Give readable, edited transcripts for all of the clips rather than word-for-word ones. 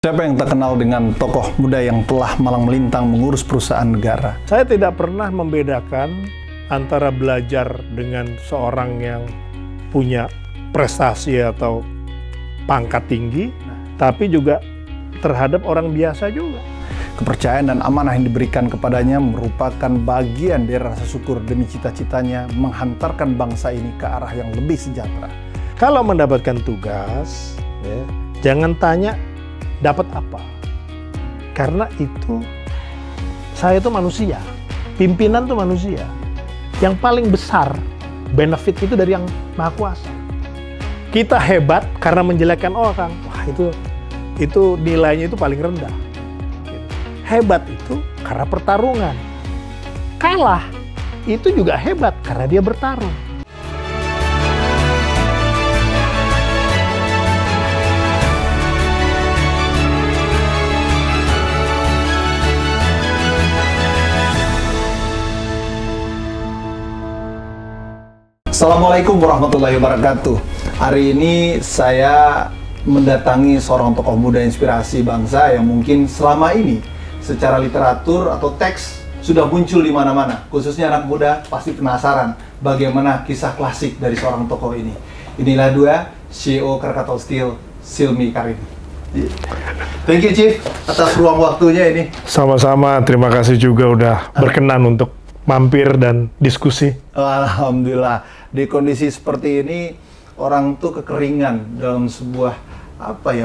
Siapa yang tak kenal dengan tokoh muda yang telah malang melintang mengurus perusahaan negara? Saya tidak pernah membedakan antara belajar dengan seorang yang punya prestasi atau pangkat tinggi, tapi juga terhadap orang biasa juga. Kepercayaan dan amanah yang diberikan kepadanya merupakan bagian dari rasa syukur demi cita-citanya menghantarkan bangsa ini ke arah yang lebih sejahtera. Kalau mendapatkan tugas, jangan tanya dapat apa. Karena itu, saya itu manusia. Pimpinan itu manusia. Yang paling besar benefit itu dari yang Maha Kuasa. Kita hebat karena menjelekkan orang. Wah, itu nilainya itu paling rendah. Hebat itu karena pertarungan. Kalah itu juga hebat karena dia bertarung. Assalamualaikum warahmatullahi wabarakatuh. Hari ini saya mendatangi seorang tokoh muda inspirasi bangsa yang mungkin selama ini secara literatur atau teks sudah muncul di mana-mana. Khususnya anak muda pasti penasaran bagaimana kisah klasik dari seorang tokoh ini. Inilah dia CEO Krakatau Steel, Silmi Karim. Thank you Chief atas ruang waktunya ini. Sama-sama, terima kasih juga udah berkenan untuk mampir dan diskusi. Alhamdulillah. Di kondisi seperti ini orang tuh kekeringan dalam sebuah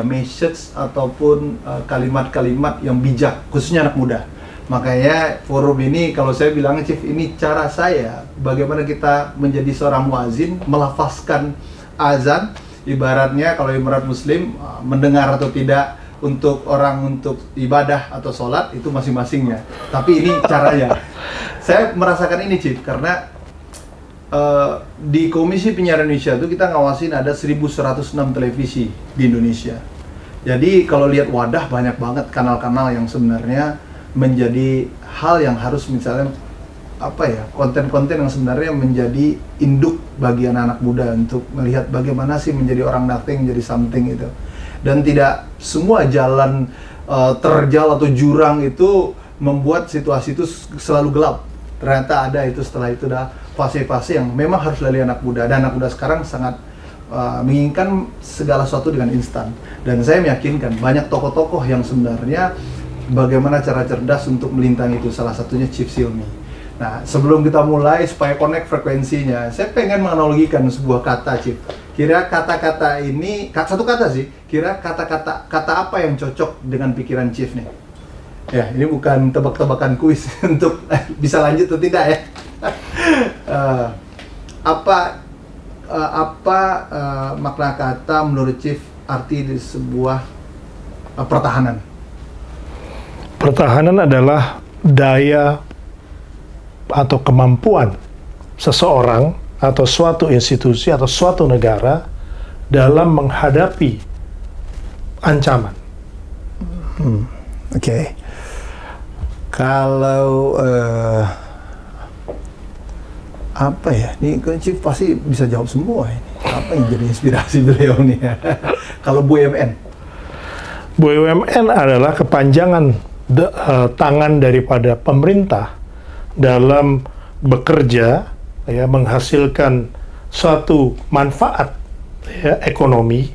message ataupun kalimat-kalimat yang bijak, khususnya anak muda. Makanya forum ini, kalau saya bilang Chief, ini cara saya bagaimana kita menjadi seorang muazin, melafazkan azan, ibaratnya kalau ibarat muslim mendengar atau tidak untuk orang untuk ibadah atau sholat itu masing-masingnya. Tapi ini caranya. Saya merasakan ini Chief karena di Komisi Penyiaran Indonesia itu kita ngawasin ada 1106 televisi di Indonesia. Jadi kalau lihat wadah banyak banget kanal-kanal yang sebenarnya menjadi hal yang harus misalnya konten-konten yang sebenarnya menjadi induk bagi anak-anak muda untuk melihat bagaimana sih menjadi orang nothing, menjadi something itu. Dan tidak semua jalan terjal atau jurang itu membuat situasi itu selalu gelap. Ternyata ada itu setelah itu fase-fase yang memang harus lalui anak muda, dan anak muda sekarang sangat menginginkan segala sesuatu dengan instan. Dan saya meyakinkan banyak tokoh-tokoh yang sebenarnya bagaimana cara cerdas untuk melintang itu, salah satunya Chief Silmi. Nah, sebelum kita mulai supaya connect frekuensinya, saya pengen menganalogikan sebuah kata Chief. Kira kata-kata ini, satu kata sih, kira kata apa yang cocok dengan pikiran Chief nih? Ya, ini bukan tebak-tebakan kuis untuk bisa lanjut atau tidak ya. Makna kata menurut Chief arti di sebuah pertahanan? Pertahanan adalah daya atau kemampuan seseorang atau suatu institusi atau suatu negara dalam menghadapi ancaman. Oke. Kalau ini Chief pasti bisa jawab semua ini. Apa yang jadi inspirasi beliau nih? Kalau BUMN? BUMN adalah kepanjangan tangan daripada pemerintah dalam bekerja, menghasilkan suatu manfaat ekonomi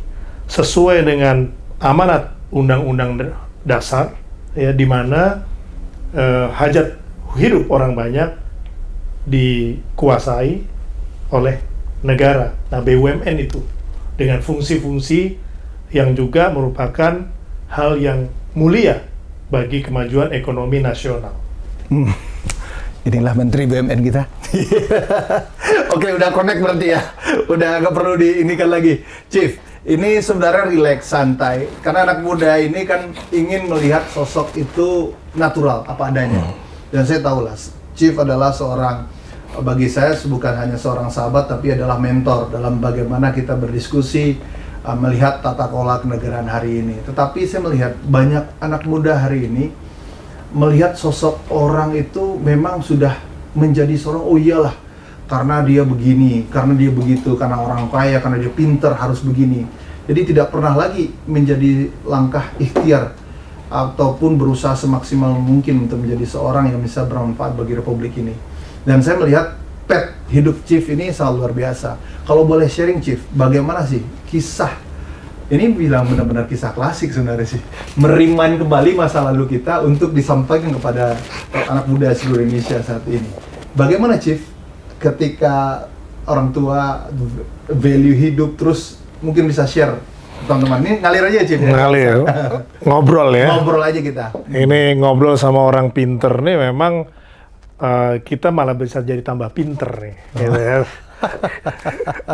sesuai dengan amanat Undang-Undang Dasar, di mana hajat hidup orang banyak dikuasai oleh negara. Nah, BUMN itu dengan fungsi-fungsi yang juga merupakan hal yang mulia bagi kemajuan ekonomi nasional. Inilah Menteri BUMN kita. Oke, udah connect berarti ya. Udah nggak perlu diinikan lagi. Chief, ini sebenarnya rileks, santai. Karena anak muda ini kan ingin melihat sosok itu natural, apa adanya. Dan saya tahu lah, Chief adalah bagi saya bukan hanya seorang sahabat, tapi adalah mentor dalam bagaimana kita berdiskusi, melihat tata kelola kenegaraan hari ini. Tetapi saya melihat banyak anak muda hari ini melihat sosok orang itu memang sudah menjadi seorang, oh iyalah karena dia begini, karena dia begitu, karena orang kaya, karena dia pinter harus begini. Jadi tidak pernah lagi menjadi langkah ikhtiar ataupun berusaha semaksimal mungkin untuk menjadi seorang yang bisa bermanfaat bagi Republik ini. Dan saya melihat pet hidup Chief ini sangat luar biasa. Kalau boleh sharing Chief, bagaimana sih kisah, ini bilang benar-benar kisah klasik sebenarnya sih, merimain kembali masa lalu kita untuk disampaikan kepada anak muda seluruh Indonesia saat ini. Bagaimana Chief ketika orang tua value hidup, terus mungkin bisa share teman-teman, ini ngalir aja Chief ya? Ngalir, ngobrol ya. Ngobrol aja kita. Ini ngobrol sama orang pinter nih memang kita malah bisa jadi tambah pinter nih, gitu ya.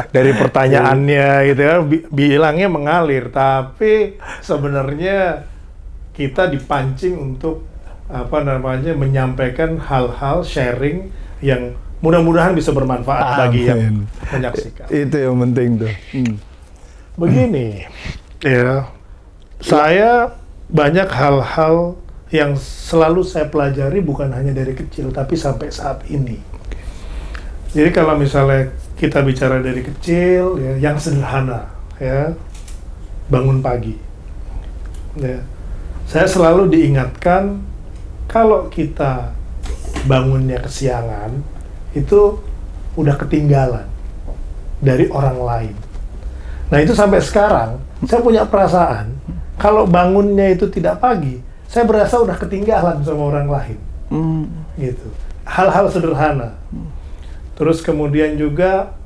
Dari pertanyaannya gitu ya, bilangnya mengalir, tapi sebenarnya kita dipancing untuk menyampaikan hal-hal sharing yang mudah-mudahan bisa bermanfaat bagi yang menyaksikan. Itu yang penting tuh. Begini, ya, saya banyak hal-hal yang selalu saya pelajari bukan hanya dari kecil, tapi sampai saat ini. Jadi kalau misalnya kita bicara dari kecil, ya, yang sederhana, ya, bangun pagi. Ya, saya selalu diingatkan kalau kita bangunnya kesiangan, itu udah ketinggalan dari orang lain. Nah itu sampai sekarang, saya punya perasaan, kalau bangunnya itu tidak pagi, saya berasa udah ketinggalan sama orang lain. Gitu. Hal-hal sederhana. Terus kemudian juga,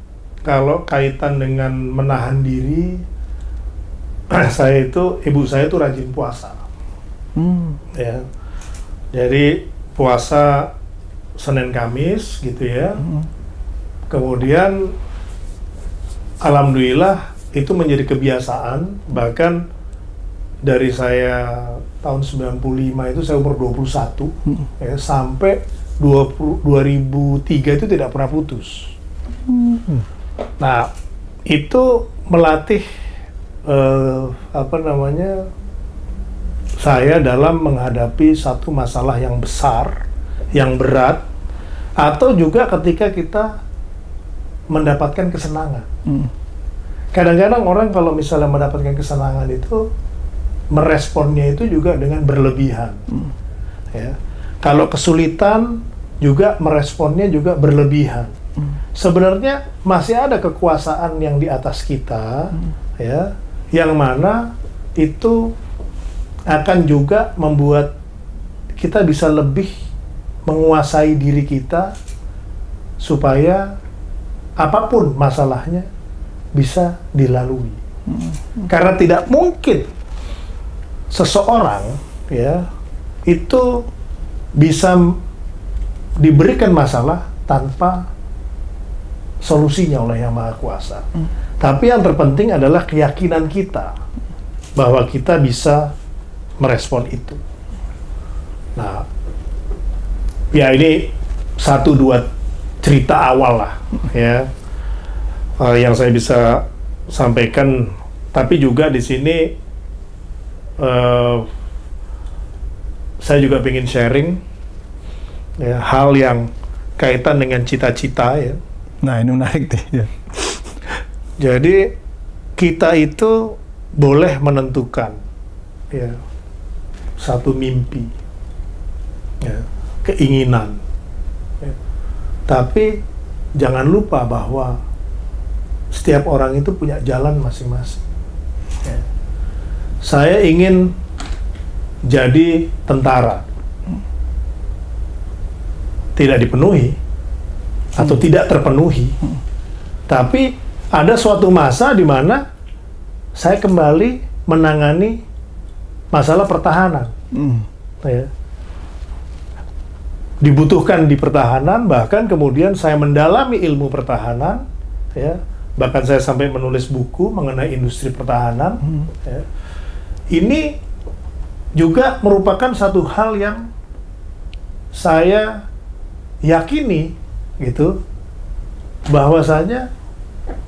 kalau kaitan dengan menahan diri, ibu saya itu rajin puasa. Ya. Jadi puasa Senin Kamis gitu ya. Kemudian alhamdulillah itu menjadi kebiasaan, bahkan dari saya tahun 95 itu saya umur 21 ya, sampai 2003 itu tidak pernah putus. Nah, itu melatih saya dalam menghadapi satu masalah yang besar, yang berat, atau juga ketika kita mendapatkan kesenangan. Kadang-kadang orang kalau misalnya mendapatkan kesenangan itu meresponnya itu juga dengan berlebihan. Ya. Kalau kesulitan juga meresponnya juga berlebihan. Sebenarnya masih ada kekuasaan yang di atas kita, ya, yang mana itu akan juga membuat kita bisa lebih menguasai diri kita supaya apapun masalahnya bisa dilalui. Karena tidak mungkin seseorang ya itu bisa diberikan masalah tanpa solusinya oleh Yang Maha Kuasa. Tapi yang terpenting adalah keyakinan kita bahwa kita bisa merespon itu. Nah, ya ini 1-2 cerita awal lah ya yang saya bisa sampaikan. Tapi juga di sini saya juga ingin sharing ya, hal yang kaitan dengan cita-cita ya. Nah ini menarik deh ya. Jadi kita itu boleh menentukan ya satu mimpi ya, keinginan ya. Tapi jangan lupa bahwa setiap orang itu punya jalan masing-masing ya. Saya ingin jadi tentara, tidak dipenuhi atau tidak terpenuhi, tapi ada suatu masa di mana saya kembali menangani masalah pertahanan. Ya. Dibutuhkan di pertahanan, bahkan kemudian saya mendalami ilmu pertahanan, ya. Bahkan saya sampai menulis buku mengenai industri pertahanan. Ya. Ini juga merupakan satu hal yang saya yakini, gitu, bahwasanya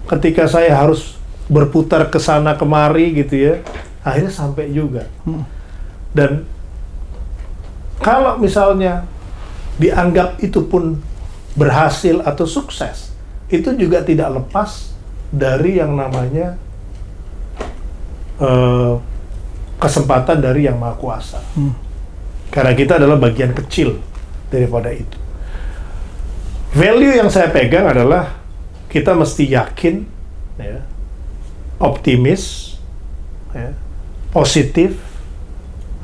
ketika saya harus berputar ke sana kemari, gitu ya, akhirnya sampai juga. Dan kalau misalnya dianggap itu pun berhasil atau sukses, itu juga tidak lepas dari yang namanya kesempatan dari Yang Maha Kuasa. Karena kita adalah bagian kecil daripada itu. Value yang saya pegang adalah kita mesti yakin, ya, optimis, ya, positif,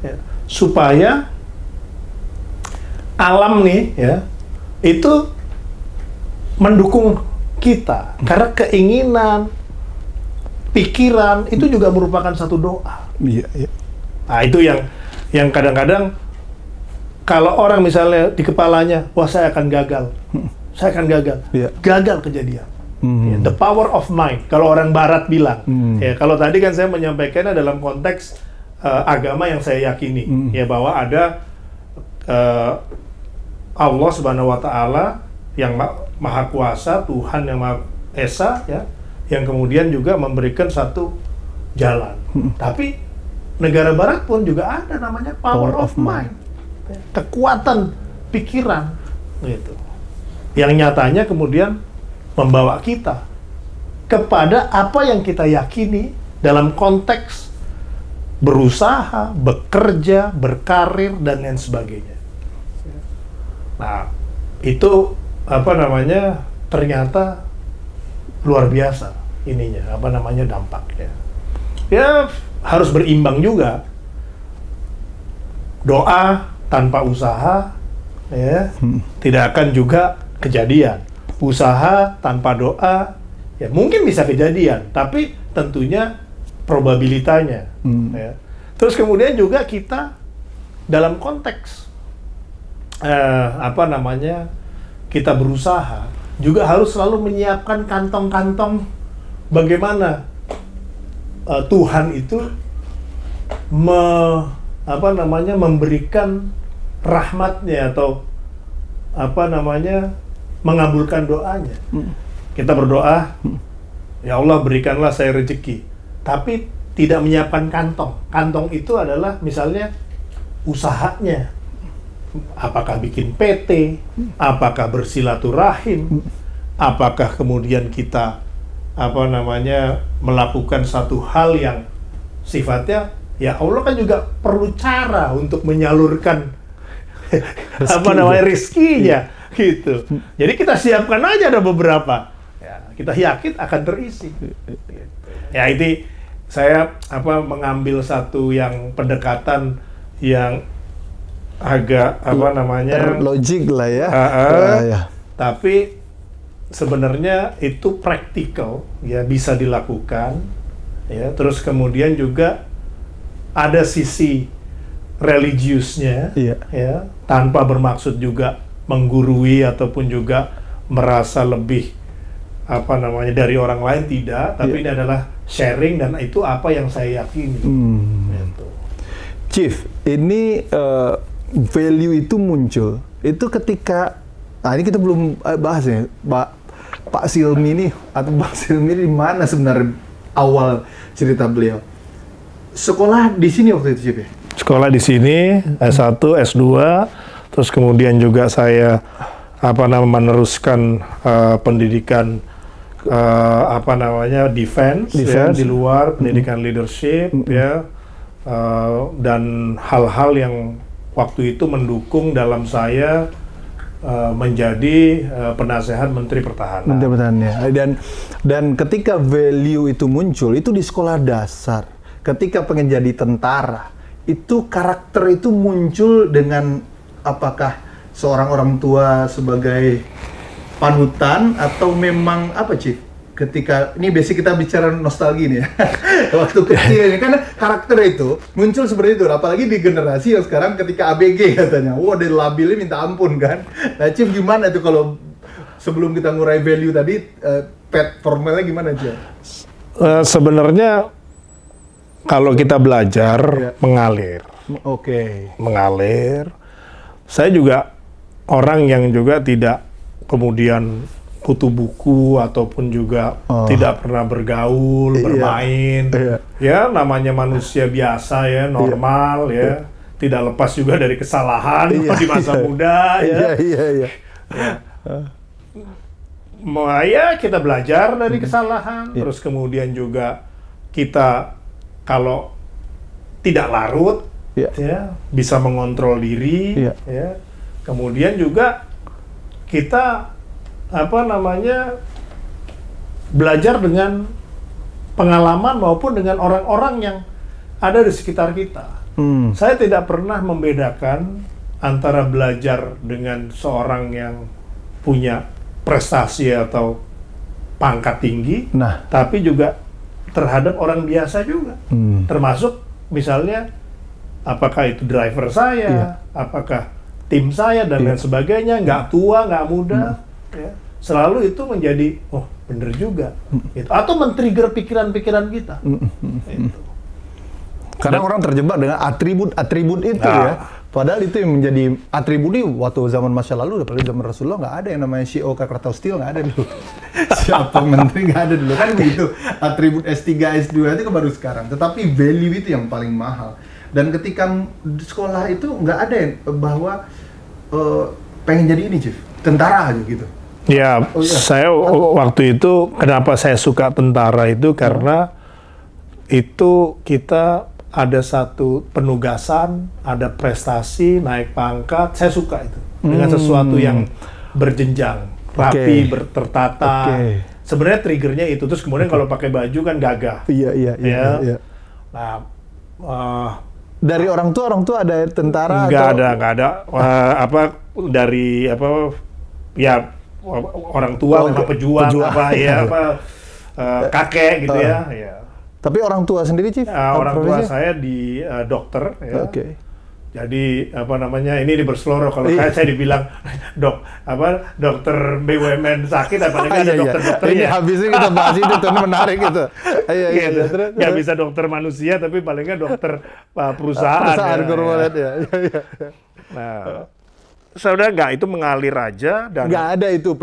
ya, supaya alam nih, ya, itu mendukung kita. Karena keinginan, pikiran itu juga merupakan satu doa. Iya, iya. Nah, itu yang kadang-kadang kalau orang misalnya di kepalanya, wah saya akan gagal, saya akan gagal, gagal kejadian. Ya, the power of mind, kalau orang Barat bilang. Ya, kalau tadi kan saya menyampaikannya dalam konteks agama yang saya yakini, ya, bahwa ada Allah Subhanahu Wa Taala yang Maha Kuasa, Tuhan yang Maha Esa, ya, yang kemudian juga memberikan satu jalan. Tapi negara Barat pun juga ada namanya power of mind, kekuatan pikiran, gitu. Yang nyatanya kemudian membawa kita kepada apa yang kita yakini dalam konteks berusaha, bekerja, berkarir, dan lain sebagainya. Nah, itu ternyata luar biasa ininya, dampaknya. Ya, harus berimbang juga. Doa tanpa usaha, ya, tidak akan juga kejadian. Usaha tanpa doa, ya mungkin bisa kejadian, tapi tentunya probabilitanya. Ya. Terus kemudian juga kita dalam konteks kita berusaha juga harus selalu menyiapkan kantong-kantong bagaimana Tuhan itu memberikan rahmatnya atau mengabulkan doanya. Kita berdoa, ya Allah berikanlah saya rezeki, tapi tidak menyiapkan kantong. Kantong itu adalah misalnya usahanya. Apakah bikin PT, apakah bersilaturahim, apakah kemudian kita melakukan satu hal yang sifatnya, ya Allah kan juga perlu cara untuk menyalurkan rezekinya, gitu. Jadi kita siapkan aja ada beberapa, ya, kita yakin akan terisi. Ya, itu saya mengambil satu yang pendekatan yang agak logik lah ya. Ya. Tapi sebenarnya itu praktikal, ya, bisa dilakukan, ya. Terus kemudian juga ada sisi religiusnya, ya, tanpa bermaksud juga menggurui ataupun juga merasa lebih dari orang lain, tidak. Tapi ini adalah sharing dan itu apa yang saya yakini. Gitu. Chief, ini value itu muncul itu ketika, ini kita belum bahas ya, Pak Silmi ini atau Bang Silmi ini di mana sebenarnya awal cerita beliau? Sekolah di sini waktu itu, Chief, ya? Sekolah di sini, S1, S2, terus kemudian juga saya meneruskan pendidikan defense, ya, di luar pendidikan leadership, ya, dan hal-hal yang waktu itu mendukung dalam saya menjadi penasehat Menteri Pertahanan. Menteri Pertahanan, ya. Dan ketika value itu muncul, itu di sekolah dasar. Ketika pengen jadi tentara, itu karakter itu muncul dengan apakah seorang orang tua sebagai panutan atau memang apa, Chief? Ketika ini basic kita bicara nostalgia nih ya. Waktu kecil ini kan karakter itu muncul seperti itu, apalagi di generasi yang sekarang ketika ABG katanya. Wah, dia labilnya minta ampun kan. Nah, Chief, gimana itu kalau sebelum kita ngurai value tadi, pet formalnya gimana, Chief? Sebenarnya kalau kita belajar mengalir. Mengalir. Saya juga orang yang juga tidak kemudian kutu buku ataupun juga tidak pernah bergaul, bermain. Ya, namanya manusia biasa ya, normal ya. Tidak lepas juga dari kesalahan di masa muda ya. Ya, kita belajar dari kesalahan, terus kemudian juga kita kalau tidak larut, ya, bisa mengontrol diri, ya. Kemudian juga kita belajar dengan pengalaman maupun dengan orang-orang yang ada di sekitar kita. Saya tidak pernah membedakan antara belajar dengan seorang yang punya prestasi atau pangkat tinggi, tapi juga terhadap orang biasa juga, termasuk misalnya apakah itu driver saya, apakah tim saya dan lain sebagainya, nggak tua, nggak muda, ya. Selalu itu menjadi, oh bener juga, gitu. Atau men-trigger pikiran-pikiran kita. Gitu. Karena orang terjebak dengan atribut-atribut itu ya. Padahal itu yang menjadi atribut waktu zaman masa lalu, apalagi zaman Rasulullah, nggak ada yang namanya CEO Krakatau Steel, nggak ada dulu. Siapa menteri nggak ada dulu, kan begitu. Atribut S3, S2 itu baru sekarang. Tetapi value itu yang paling mahal. Dan ketika di sekolah itu nggak ada yang bahwa pengen jadi ini, Chief, tentara aja gitu. Ya, saya waktu itu kenapa saya suka tentara itu karena itu kita ada satu penugasan, ada prestasi, naik pangkat, saya suka itu. Dengan sesuatu yang berjenjang, rapi, tertata. Sebenarnya triggernya itu, terus kemudian kalau pakai baju kan gagah. Iya. Nah, dari orang tua ada tentara nggak atau? Nggak ada. Orang tua memang pejuang. Kakek gitu ya. Tapi orang tua sendiri, Chief? Orang tua saya di dokter, ya. Jadi ini di Berseloro. Kalau saya dibilang dokter BUMN sakit, apalagi ada dokter-dokternya. Ini habisnya kita bahas itu, tuh menarik gitu. Nggak bisa dokter manusia, tapi palingnya dokter perusahaan. Korporat ya. Nah, sudah nggak, itu mengalir aja. Dan nggak ada itu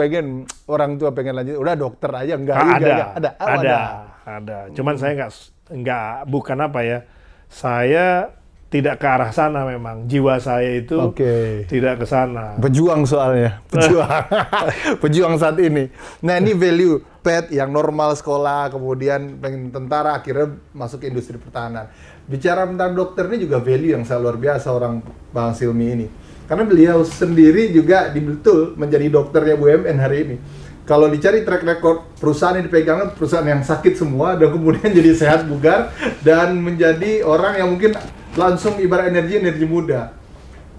orang tua pengen lanjut, udah dokter aja, ada. Cuman saya bukan saya tidak ke arah sana memang. Jiwa saya itu tidak ke sana. Pejuang soalnya, pejuang saat ini. Nah, ini value Pat yang normal sekolah, kemudian pengen tentara, akhirnya masuk ke industri pertahanan. Bicara tentang dokter ini juga value yang sangat luar biasa orang Bang Silmi ini. Karena beliau sendiri juga betul menjadi dokternya BUMN hari ini. Kalau dicari track record perusahaan yang dipegang, perusahaan yang sakit semua, dan kemudian jadi sehat bugar, dan menjadi orang yang mungkin langsung ibarat energi muda.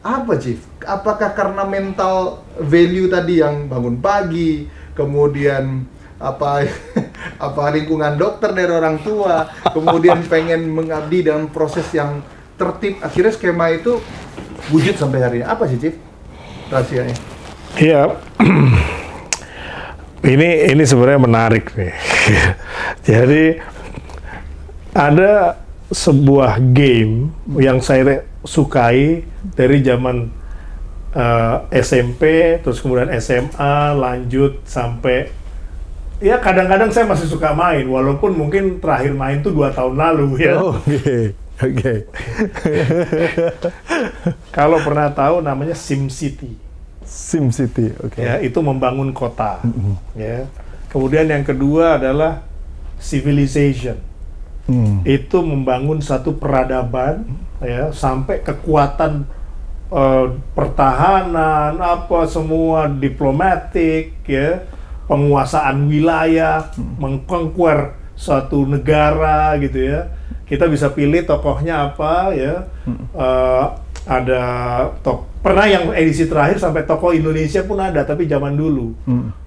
Apa, Chief? Apakah karena mental value tadi yang bangun pagi, kemudian lingkungan dokter dari orang tua, kemudian pengen mengabdi dalam proses yang tertib, akhirnya skema itu wujud sampai hari ini. Apa sih, Chief, rahasianya? Iya. Ini sebenarnya menarik nih. Jadi ada sebuah game yang saya sukai dari zaman SMP, terus kemudian SMA, lanjut sampai ya kadang-kadang saya masih suka main, walaupun mungkin terakhir main tuh 2 tahun lalu ya. Oke. Kalau pernah tahu namanya SimCity. Ya, itu membangun kota. Ya. Kemudian yang kedua adalah Civilization. Itu membangun satu peradaban, ya, sampai kekuatan pertahanan, semua diplomatik, ya, penguasaan wilayah, mengkonquer suatu negara, gitu ya. Kita bisa pilih tokohnya apa, ya. Pernah yang edisi terakhir sampai tokoh Indonesia pun ada, tapi zaman dulu.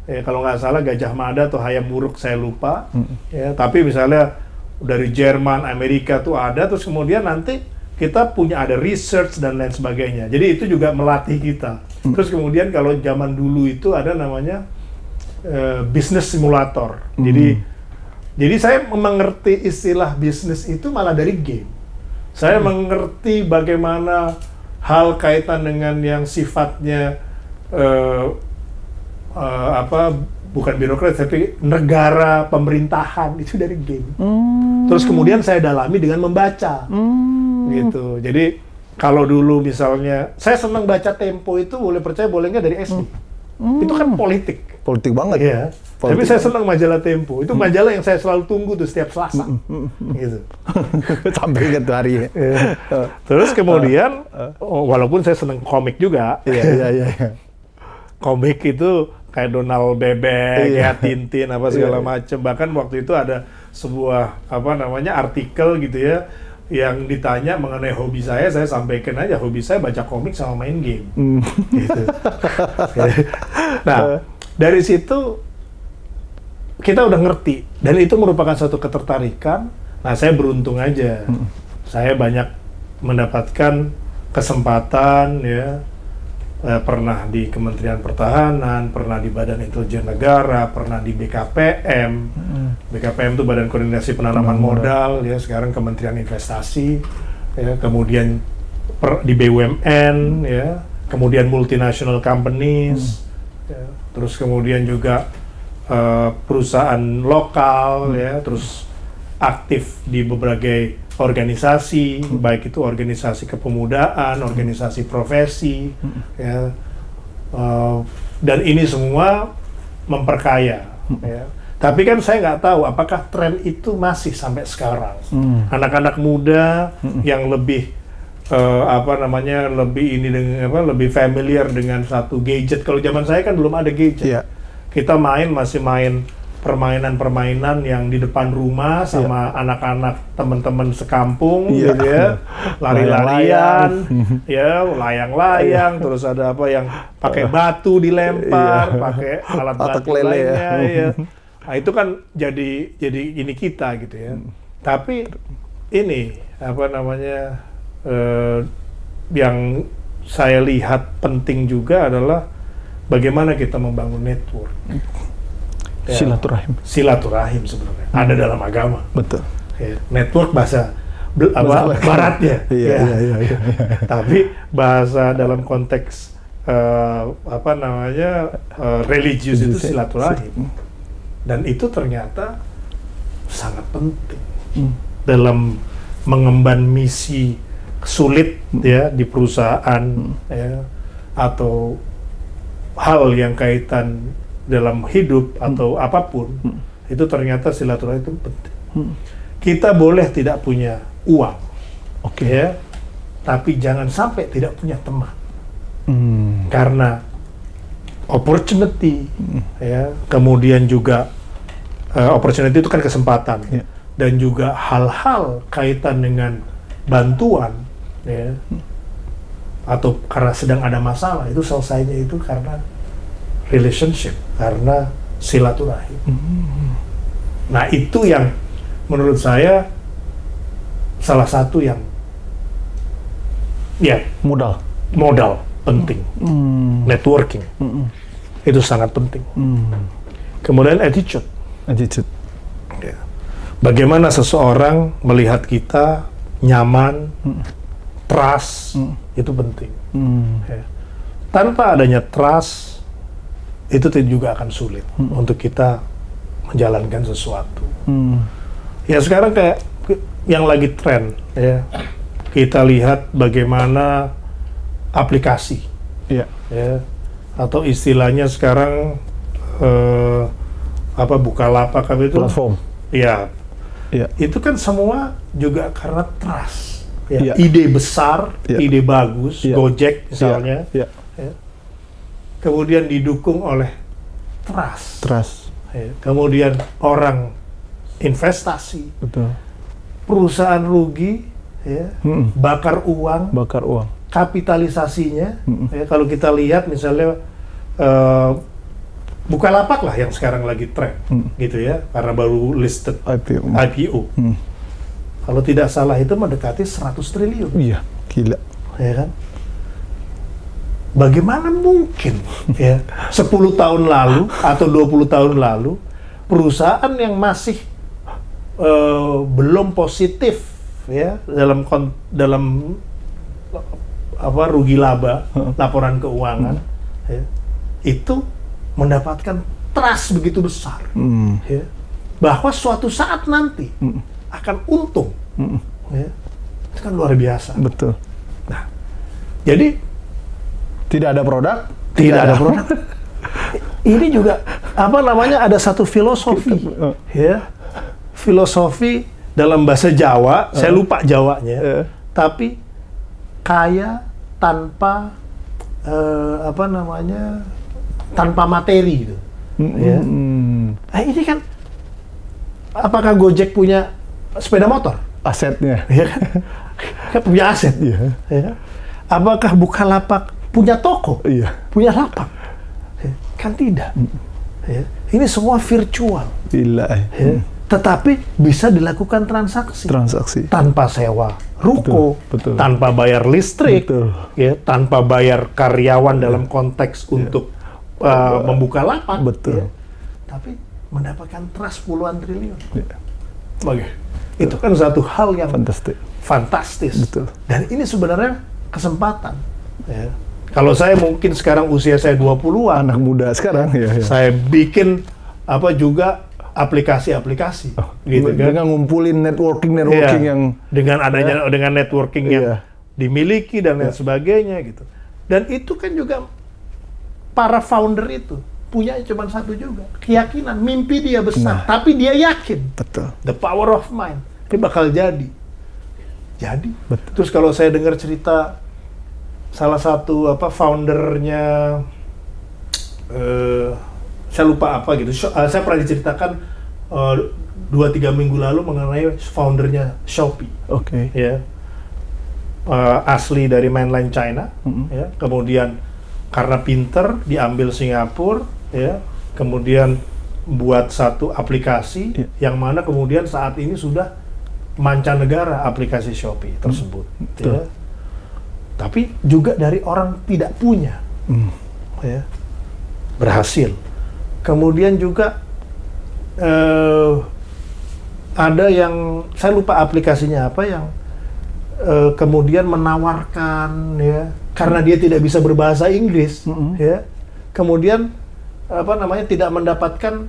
Ya, kalau nggak salah Gajah Mada atau Hayam Wuruk, saya lupa. Ya, tapi misalnya dari Jerman, Amerika tuh ada, terus kemudian nanti kita punya ada research dan lain sebagainya. Jadi itu juga melatih kita. Terus kemudian kalau zaman dulu itu ada namanya business simulator. Jadi saya mengerti istilah bisnis itu malah dari game. Saya mengerti bagaimana hal kaitan dengan yang sifatnya bukan birokrat tapi negara, pemerintahan, itu dari game. Terus kemudian saya dalami dengan membaca. Gitu. Jadi kalau dulu misalnya saya senang baca Tempo itu, boleh percaya boleh nggak, dari SD. Itu kan politik. Politik banget. Iya. Tapi saya senang majalah Tempo. Itu majalah yang saya selalu tunggu tuh setiap Selasa. Gitu. Sampai ke hari. Iya. Terus kemudian, walaupun saya senang komik juga. Iya. Komik itu kayak Donald Bebek, Iya. ya Tintin apa segala macam. Bahkan waktu itu ada sebuah artikel gitu ya, yang ditanya mengenai hobi saya sampaikan aja hobi saya baca komik sama main game. Gitu. Nah, dari situ kita udah ngerti, dan itu merupakan suatu ketertarikan. Nah, saya beruntung aja. Saya banyak mendapatkan kesempatan ya. Pernah di Kementerian Pertahanan, pernah di Badan Intelijen Negara, pernah di BKPM. BKPM itu Badan Koordinasi Penanaman Modal, ya sekarang Kementerian Investasi, ya kemudian di BUMN, ya kemudian multinational companies, ya, terus kemudian juga perusahaan lokal, ya terus aktif di berbagai organisasi, baik itu organisasi kepemudaan, organisasi profesi, ya, dan ini semua memperkaya. Ya. Tapi kan saya nggak tahu apakah tren itu masih sampai sekarang. Anak-anak muda yang lebih lebih familiar dengan satu gadget. Kalau zaman saya kan belum ada gadget. Iya. Kita masih main permainan-permainan yang di depan rumah sama anak-anak teman-teman sekampung, gitu ya, lari-larian, ya, layang-layang, terus ada apa yang pakai batu dilempar, pakai alat bantu lainnya, ya. Nah, itu kan jadi ini kita gitu ya. Tapi ini yang saya lihat penting juga adalah bagaimana kita membangun network. Ya, silaturahim sebenarnya ada dalam agama. Betul. Ya, network bahasa baratnya. Iya. Tapi bahasa dalam konteks religius itu silaturahim. Dan itu ternyata sangat penting dalam mengemban misi sulit ya di perusahaan ya, atau hal yang kaitan dalam hidup atau apapun, itu ternyata silaturahim itu penting. Kita boleh tidak punya uang, ya, tapi jangan sampai tidak punya teman, karena opportunity, ya, kemudian juga opportunity itu kan kesempatan, dan juga hal-hal kaitan dengan bantuan, ya, atau karena sedang ada masalah, itu selesainya itu karena relationship, karena silaturahim. Nah, itu yang menurut saya salah satu yang ya modal penting. Networking itu sangat penting. Kemudian attitude. Ya. Bagaimana seseorang melihat kita nyaman, trust, itu penting. Ya. Tanpa adanya trust, itu juga akan sulit untuk kita menjalankan sesuatu. Ya sekarang kayak yang lagi tren, ya kita lihat bagaimana aplikasi, ya atau istilahnya sekarang Bukalapak itu platform. Ya, itu kan semua juga karena trust. Ya. Ide besar, ide bagus, Gojek misalnya. Ya. Kemudian didukung oleh trust. Ya. Kemudian orang investasi. Betul. Perusahaan rugi, ya. Bakar uang. Kapitalisasinya, ya, kalau kita lihat misalnya Bukalapak lah yang sekarang lagi tren, gitu ya, karena baru listed IPO. Kalau tidak salah itu mendekati 100 triliun. Iya, gila. Ya kan? Bagaimana mungkin ya 10 tahun lalu atau 20 tahun lalu perusahaan yang masih belum positif ya dalam rugi laba, laporan keuangan, ya, itu mendapatkan trust begitu besar, ya, bahwa suatu saat nanti akan untung, ya, itu kan luar biasa. Betul. Nah, jadi tidak ada produk, ini juga apa namanya ada satu filosofi, ya, filosofi dalam bahasa Jawa, saya lupa Jawanya, tapi kaya tanpa apa namanya tanpa materi gitu. Ya. Nah, ini kan apakah Gojek punya sepeda motor? Asetnya. Ya kan? Punya aset. Iya. Ya. Apakah Bukalapak punya toko? Iya. Punya lapak? Ya. Kan tidak. Ya. Ini semua virtual. Gila. Ya. Tetapi bisa dilakukan transaksi. Tanpa sewa ruko, betul. Tanpa bayar listrik, betul. Ya, tanpa bayar karyawan dalam konteks untuk membuka lapak. Betul. Ya. Tapi mendapatkan trust puluhan triliun. Ya. Itu kan satu hal yang fantastis. Betul. Dan ini sebenarnya kesempatan. Ya. Kalau saya mungkin sekarang usia saya 20-an, anak muda sekarang, ya. Saya bikin juga aplikasi-aplikasi, gitu kan? Dengan ngumpulin networking yang dengan adanya dengan networking yang dimiliki dan lain sebagainya, gitu. Dan itu kan juga para founder itu punya cuma satu juga, keyakinan, mimpi dia besar, tapi dia yakin. Betul. The power of mind. Ini bakal jadi. Betul. Terus kalau saya dengar cerita salah satu foundernya, saya lupa apa gitu. Saya pernah diceritakan 2-3 minggu lalu mengenai foundernya Shopee. Oke. Ya. Asli dari mainland China. Ya. Kemudian karena pinter diambil Singapura. Ya, kemudian buat satu aplikasi yang mana kemudian saat ini sudah mancanegara aplikasi Shopee tersebut. Ya. Tapi juga dari orang tidak punya, ya, berhasil. Kemudian juga ada yang saya lupa aplikasinya apa yang kemudian menawarkan, ya, karena dia tidak bisa berbahasa Inggris, ya, kemudian tidak mendapatkan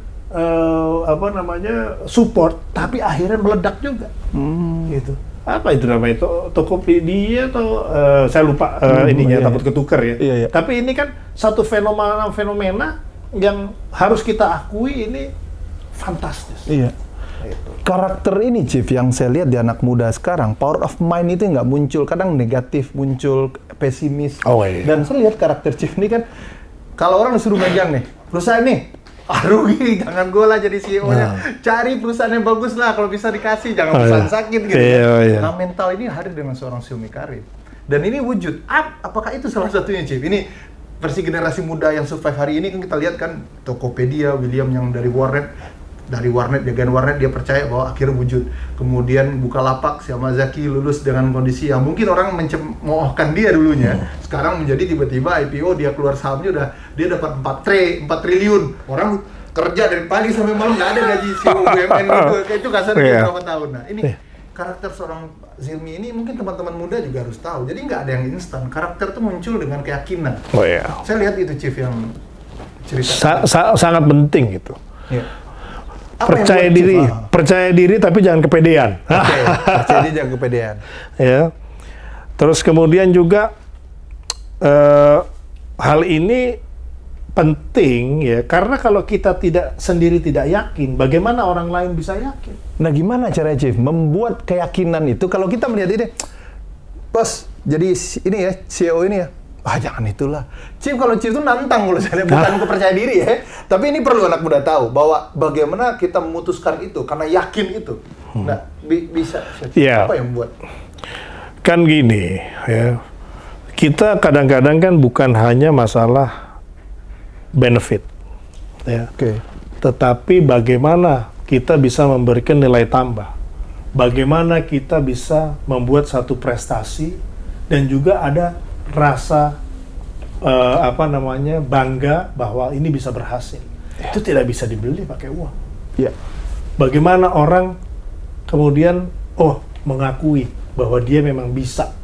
support, tapi akhirnya meledak juga, gitu. Apa itu namanya? Tokopedia atau saya lupa ininya, takut ketukar ya. Iya. Tapi ini kan satu fenomena yang harus kita akui, ini fantastis. Iya. Gitu. Karakter ini, Chief, yang saya lihat di anak muda sekarang, power of mind itu nggak muncul, kadang negatif, muncul pesimis. Dan saya lihat karakter Chief ini kan, kalau orang disuruh megang nih, perusahaan nih, rugi, jangan gue lah jadi CEO-nya. Cari perusahaan yang bagus lah, kalau bisa dikasih, jangan perusahaan sakit gitu. Nah, mental ini hadir dengan seorang Xiaomi Karim. Dan ini wujud. Apakah itu salah satunya, Chief? Ini versi generasi muda yang survive hari ini kan kita lihat kan, Tokopedia, William yang dari Warnet, jagaan Warnet, dia percaya bahwa akhirnya wujud. Kemudian Bukalapak, si Yamazaki lulus dengan kondisi yang mungkin orang mencemoohkan dia dulunya. Sekarang menjadi tiba-tiba IPO, dia keluar sahamnya dia dapat 4 triliun. Orang kerja dari pagi sampai malam nggak ada gaji CEO BUMN gitu. Kayak itu kasarnya berapa tahun. Nah, ini karakter seorang Xiaomi ini mungkin teman-teman muda juga harus tahu. Jadi nggak ada yang instan. Karakter itu muncul dengan keyakinan. Saya lihat itu, Chief, yang cerita. Sangat penting itu. Percaya diri tapi jangan kepedean. Percaya diri jangan kepedean. Ya. Terus kemudian juga hal ini penting, ya, karena kalau kita sendiri tidak yakin, bagaimana orang lain bisa yakin? Nah, gimana cara, Chief, membuat keyakinan itu? Kalau kita melihat ini, Bos, jadi ini ya, CEO ini ya, jangan itulah. Chief, kalau Chief itu nantang kalau saya lihat, bukan kepercaya diri ya. Tapi ini perlu anak muda tahu bahwa bagaimana kita memutuskan itu karena yakin itu. Nah, bisa. Apa yang membuat? Kan gini, ya. Kita kadang-kadang kan bukan hanya masalah benefit, ya. Tetapi bagaimana kita bisa memberikan nilai tambah. Bagaimana kita bisa membuat satu prestasi dan juga ada rasa bangga bahwa ini bisa berhasil. Itu tidak bisa dibeli pakai uang. Bagaimana orang kemudian mengakui bahwa dia memang bisa,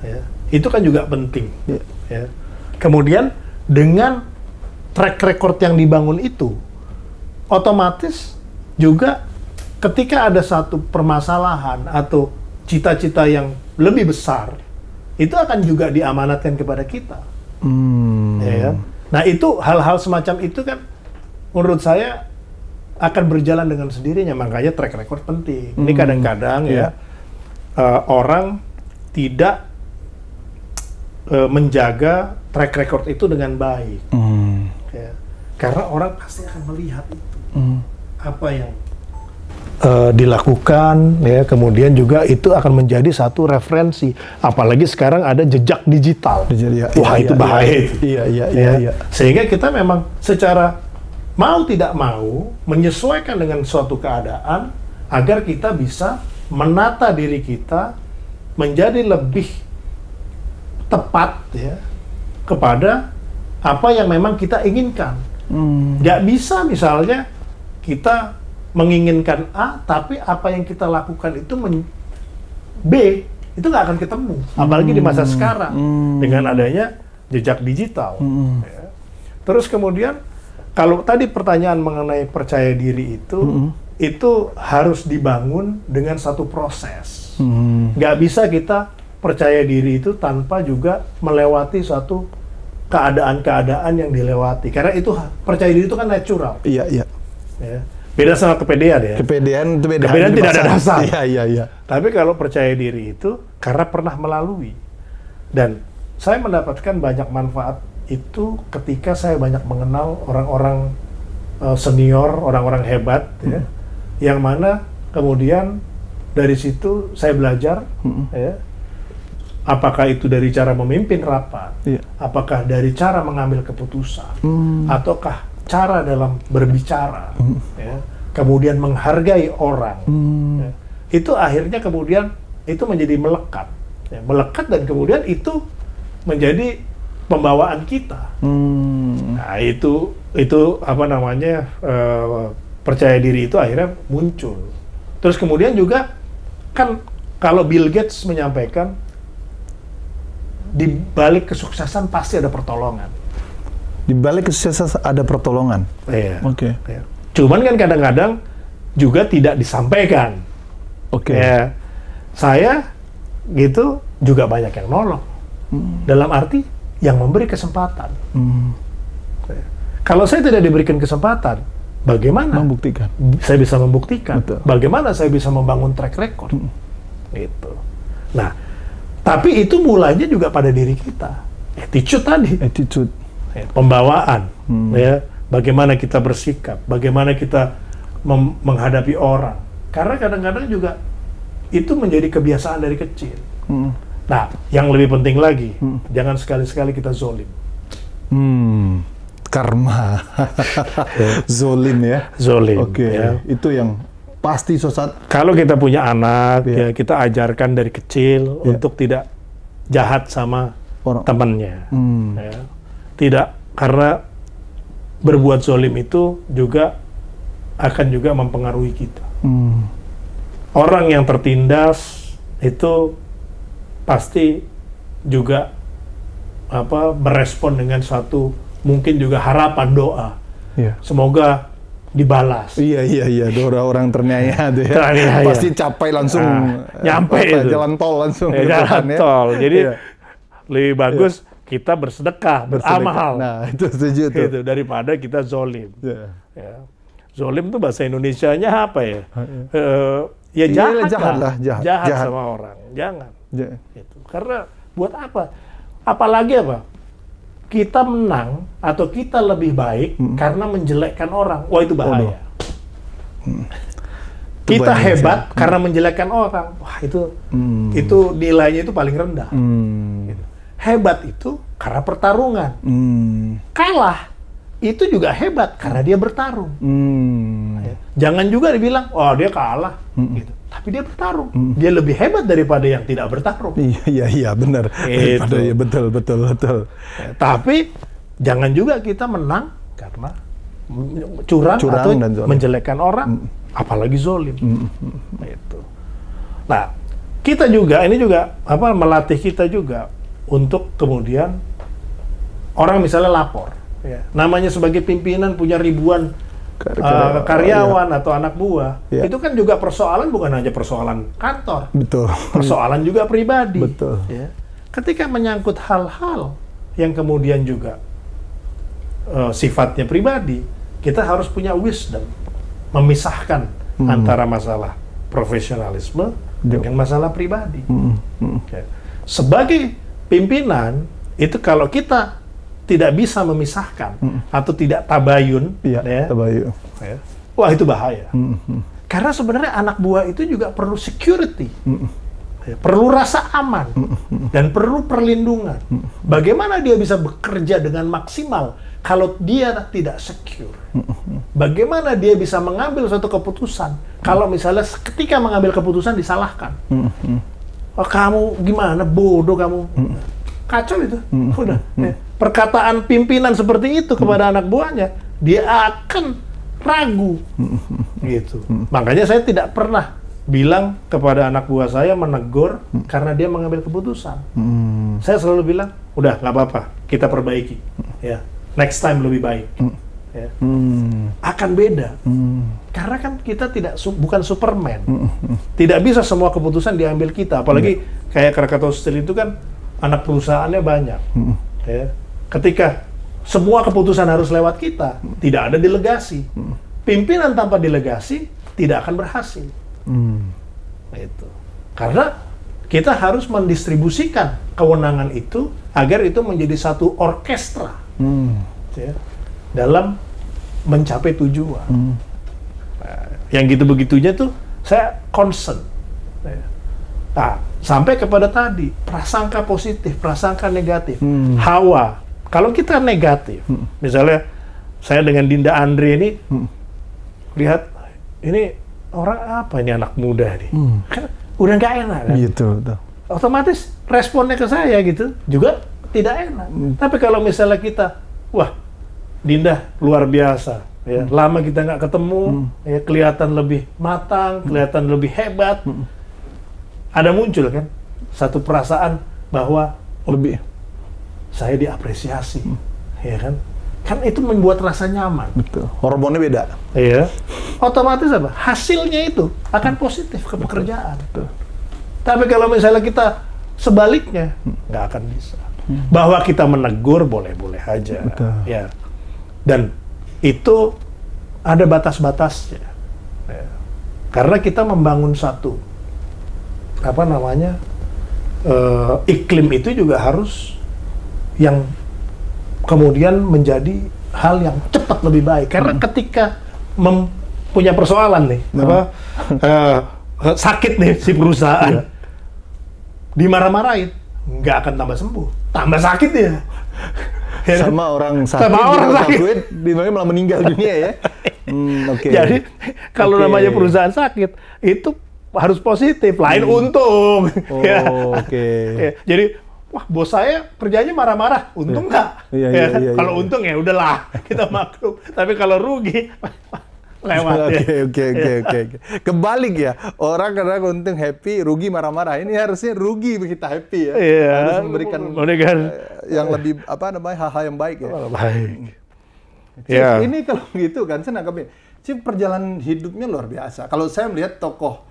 ya. Itu kan juga penting. Ya. Kemudian dengan track record yang dibangun itu, otomatis juga ketika ada satu permasalahan atau cita-cita yang lebih besar, itu akan juga diamanatkan kepada kita. Ya, Nah itu hal-hal semacam itu kan menurut saya akan berjalan dengan sendirinya, makanya track record penting. Ini kadang-kadang orang tidak menjaga track record itu dengan baik, ya. Karena orang pasti akan melihat itu, apa yang dilakukan, ya. Kemudian juga itu akan menjadi satu referensi. Apalagi sekarang ada jejak digital. Wah itu bahaya. Iya. Sehingga kita memang secara mau tidak mau menyesuaikan dengan suatu keadaan agar kita bisa menata diri kita menjadi lebih tepat, ya, kepada apa yang memang kita inginkan. Nggak bisa misalnya kita menginginkan A, tapi apa yang kita lakukan itu B, itu nggak akan ketemu. Apalagi di masa sekarang dengan adanya jejak digital. Ya. Terus kemudian kalau tadi pertanyaan mengenai percaya diri itu harus dibangun dengan satu proses. Nggak bisa kita percaya diri itu tanpa juga melewati suatu keadaan-keadaan yang dilewati. Karena itu percaya diri itu kan natural. Iya. Ya. Beda sama kepedean ya. Kepedean itu beda. Kepedean tidak ada dasar. Iya. Tapi kalau percaya diri itu karena pernah melalui. Dan saya mendapatkan banyak manfaat itu ketika saya banyak mengenal orang-orang senior, orang-orang hebat, ya, yang mana kemudian dari situ saya belajar, ya, apakah itu dari cara memimpin rapat, apakah dari cara mengambil keputusan, ataukah cara dalam berbicara, ya, kemudian menghargai orang, ya, itu akhirnya kemudian itu menjadi melekat, ya, melekat dan kemudian itu menjadi pembawaan kita. Nah itu apa namanya, percaya diri itu akhirnya muncul. Terus kemudian juga kan kalau Bill Gates menyampaikan di balik kesuksesan pasti ada pertolongan. Di balik kesuksesan ada pertolongan. Iya. Oke. Ya. Cuman kan kadang-kadang juga tidak disampaikan. Oke. Ya, saya gitu juga banyak yang nolong. Dalam arti yang memberi kesempatan. Kalau saya tidak diberikan kesempatan, bagaimana membuktikan? Saya bisa membuktikan. Betul. Bagaimana saya bisa membangun track record? Gitu. Nah, tapi itu mulainya juga pada diri kita. Attitude tadi. Attitude. Ya, pembawaan. Ya, bagaimana kita bersikap, bagaimana kita menghadapi orang. Karena kadang-kadang juga itu menjadi kebiasaan dari kecil. Nah, yang lebih penting lagi, jangan sekali-sekali kita zolim. Karma. Zolim ya? Zolim. Oke, ya. Itu yang pasti sesat. Kalau kita punya anak, ya kita ajarkan dari kecil untuk tidak jahat sama temannya. Ya. Tidak, karena berbuat zolim itu juga akan juga mempengaruhi kita. Orang yang tertindas itu pasti juga berespon dengan suatu mungkin juga harapan doa. Semoga dibalas. Iya. Doa orang terniaya tuh ya. Pasti capai langsung nyampe itu. Jalan tol langsung. Jalan tol. Jadi lebih bagus kita bersedekah, beramal. Nah, itu setuju tuh. Gitu, daripada kita zolim. Ya. Zolim tuh bahasa Indonesianya apa ya? Ya jahat sama orang. Jangan. Gitu. Karena buat apa? Apalagi apa? Kita menang atau kita lebih baik karena menjelekkan orang. Wah itu bahaya. Kita hebat karena menjelekkan orang. Wah itu nilainya itu paling rendah. Gitu. Hebat itu karena pertarungan. Kalah itu juga hebat karena dia bertarung. Jangan juga dibilang, oh dia kalah. Gitu. Tapi dia bertarung. Dia lebih hebat daripada yang tidak bertarung. Iya, benar. Ya, betul. Ya, tapi jangan juga kita menang karena curang atau menjelekkan orang, apalagi zolim. Itu. Nah, kita juga ini juga melatih kita juga untuk kemudian orang misalnya lapor. Ya. Namanya sebagai pimpinan punya ribuan karyawan atau anak buah, itu kan juga persoalan bukan hanya persoalan kantor, persoalan juga pribadi. Ya. Ketika menyangkut hal-hal yang kemudian juga sifatnya pribadi, kita harus punya wisdom memisahkan antara masalah profesionalisme dengan masalah pribadi. Ya. Sebagai pimpinan itu kalau kita tidak bisa memisahkan atau tidak tabayun, tabayun. Ya, wah itu bahaya. Karena sebenarnya anak buah itu juga perlu security, ya, perlu rasa aman dan perlu perlindungan. Bagaimana dia bisa bekerja dengan maksimal kalau dia tidak secure? Bagaimana dia bisa mengambil suatu keputusan kalau misalnya ketika mengambil keputusan disalahkan? Oh, kamu gimana, bodoh kamu. Kacau itu. Udah. Perkataan pimpinan seperti itu kepada anak buahnya, dia akan ragu. Gitu. Makanya saya tidak pernah bilang kepada anak buah saya menegur karena dia mengambil keputusan. Saya selalu bilang, udah nggak apa-apa, kita perbaiki. Ya, next time lebih baik. Ya. Akan beda. Karena kan kita bukan Superman. Tidak bisa semua keputusan diambil kita. Apalagi kayak Krakatau Steel itu kan anak perusahaannya banyak. Ya. Ketika semua keputusan harus lewat kita, tidak ada delegasi. Pimpinan tanpa delegasi tidak akan berhasil. Itu. Karena kita harus mendistribusikan kewenangan itu agar itu menjadi satu orkestra ya, dalam mencapai tujuan. Nah, yang gitu-begitunya tuh saya concern. Ya. Nah, sampai kepada tadi, prasangka positif, prasangka negatif. Hawa, kalau kita negatif, misalnya saya dengan Dinda Andre ini, lihat, ini orang apa ini anak muda nih? Kan udah nggak enak kan? Gitu, betul. Otomatis responnya ke saya gitu, juga tidak enak. Tapi kalau misalnya kita, wah, Dinda luar biasa, ya, lama kita nggak ketemu, ya, kelihatan lebih matang, kelihatan lebih hebat, ada muncul kan satu perasaan bahwa lebih saya diapresiasi, ya kan? Kan itu membuat rasa nyaman. Betul. Hormonnya beda. Iya. Otomatis apa? Hasilnya itu akan positif ke pekerjaan. Betul. Tapi kalau misalnya kita sebaliknya, nggak akan bisa. Bahwa kita menegur boleh-boleh aja. Betul. Ya. Dan itu ada batas-batasnya. Ya. Karena kita membangun satu iklim itu juga harus yang kemudian menjadi hal yang cepat lebih baik. Karena ketika punya persoalan nih, sakit nih si perusahaan, dimarah-marahin, nggak akan tambah sembuh, tambah sakit ya. Sama orang sakit, dimana malah meninggal dunia ya. Okay. Jadi kalau namanya perusahaan sakit itu harus positif, lain untung. Oke. Jadi, wah bos saya kerjanya marah-marah, untung nggak? Iya. Kalau untung ya udahlah kita maklum. Tapi kalau rugi lewat. Oke. Kebalik ya, orang kadang untung happy, rugi marah-marah. Ini harusnya rugi kita happy ya. Iya. Harus memberikan yang lebih hal-hal yang baik ya. Baik. Cip, ini kalau gitu kan saya nangkepnya, Cip perjalanan hidupnya luar biasa. Kalau saya melihat tokoh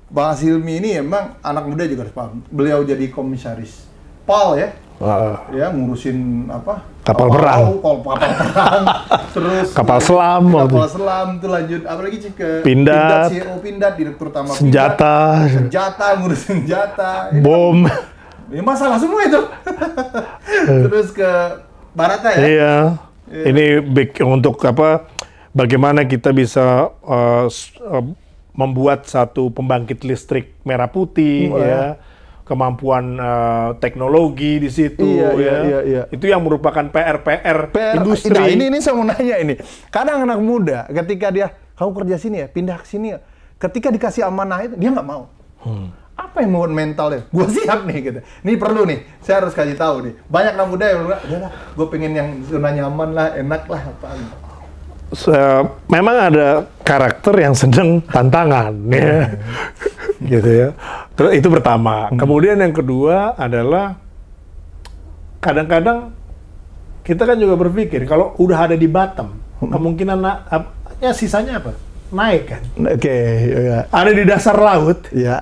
Bang Silmi ini emang anak muda juga harus paham. Beliau jadi komisaris PAL ya. Ya ngurusin kapal perang. Terus kapal selam. Kapal selam itu lanjut apalagi Cip ke Pindad, CEO Pindad, direktur utama senjata, ngurusin senjata. Bom. Ini masalah semua itu. Terus ke Barata ya. Iya. Ini untuk bagaimana kita bisa membuat satu pembangkit listrik merah putih, ya, kemampuan teknologi di situ, iya. Itu yang merupakan PR industri. Nah, ini saya mau nanya ini. Kadang anak muda ketika dia kamu kerja sini ya, pindah ke sini ya, ketika dikasih amanah itu dia nggak mau. Apa yang membuat mentalnya? Gue siap nih gitu. Ini perlu nih, saya harus kasih tahu nih. Banyak anak muda yang bilang, udahlah, gue pengen yang zona nyaman lah, enak lah, apaan. Memang ada karakter yang sedang tantangan, ya, gitu ya. Terus itu pertama. Kemudian yang kedua adalah kadang-kadang kita kan juga berpikir kalau udah ada di bottom, kemungkinan sisanya apa? Naik kan? Ya. Ada di dasar laut, ya.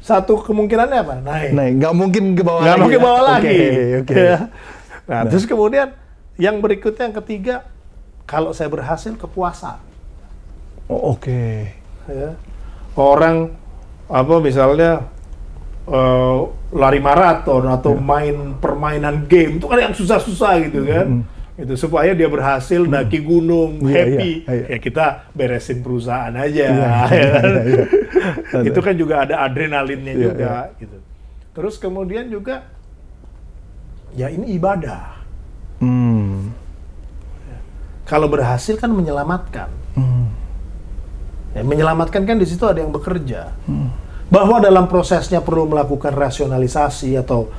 Satu kemungkinannya apa? Naik. Nggak mungkin ke bawah lagi. Nggak mungkin ke bawah lagi. Okay. Ya. Nah, terus kemudian Yang berikutnya, yang ketiga, kalau saya berhasil, kepuasan. Oh, oke. Ya. Orang misalnya lari maraton atau main permainan game itu kan yang susah-susah gitu kan. Itu supaya dia berhasil daki gunung, happy. Ya kita beresin perusahaan aja. Ya kan? Itu kan juga ada adrenalinnya juga gitu. Terus kemudian juga ya ini ibadah. Ya. Kalau berhasil kan menyelamatkan. Ya, menyelamatkan kan di situ ada yang bekerja. Bahwa dalam prosesnya perlu melakukan rasionalisasi atau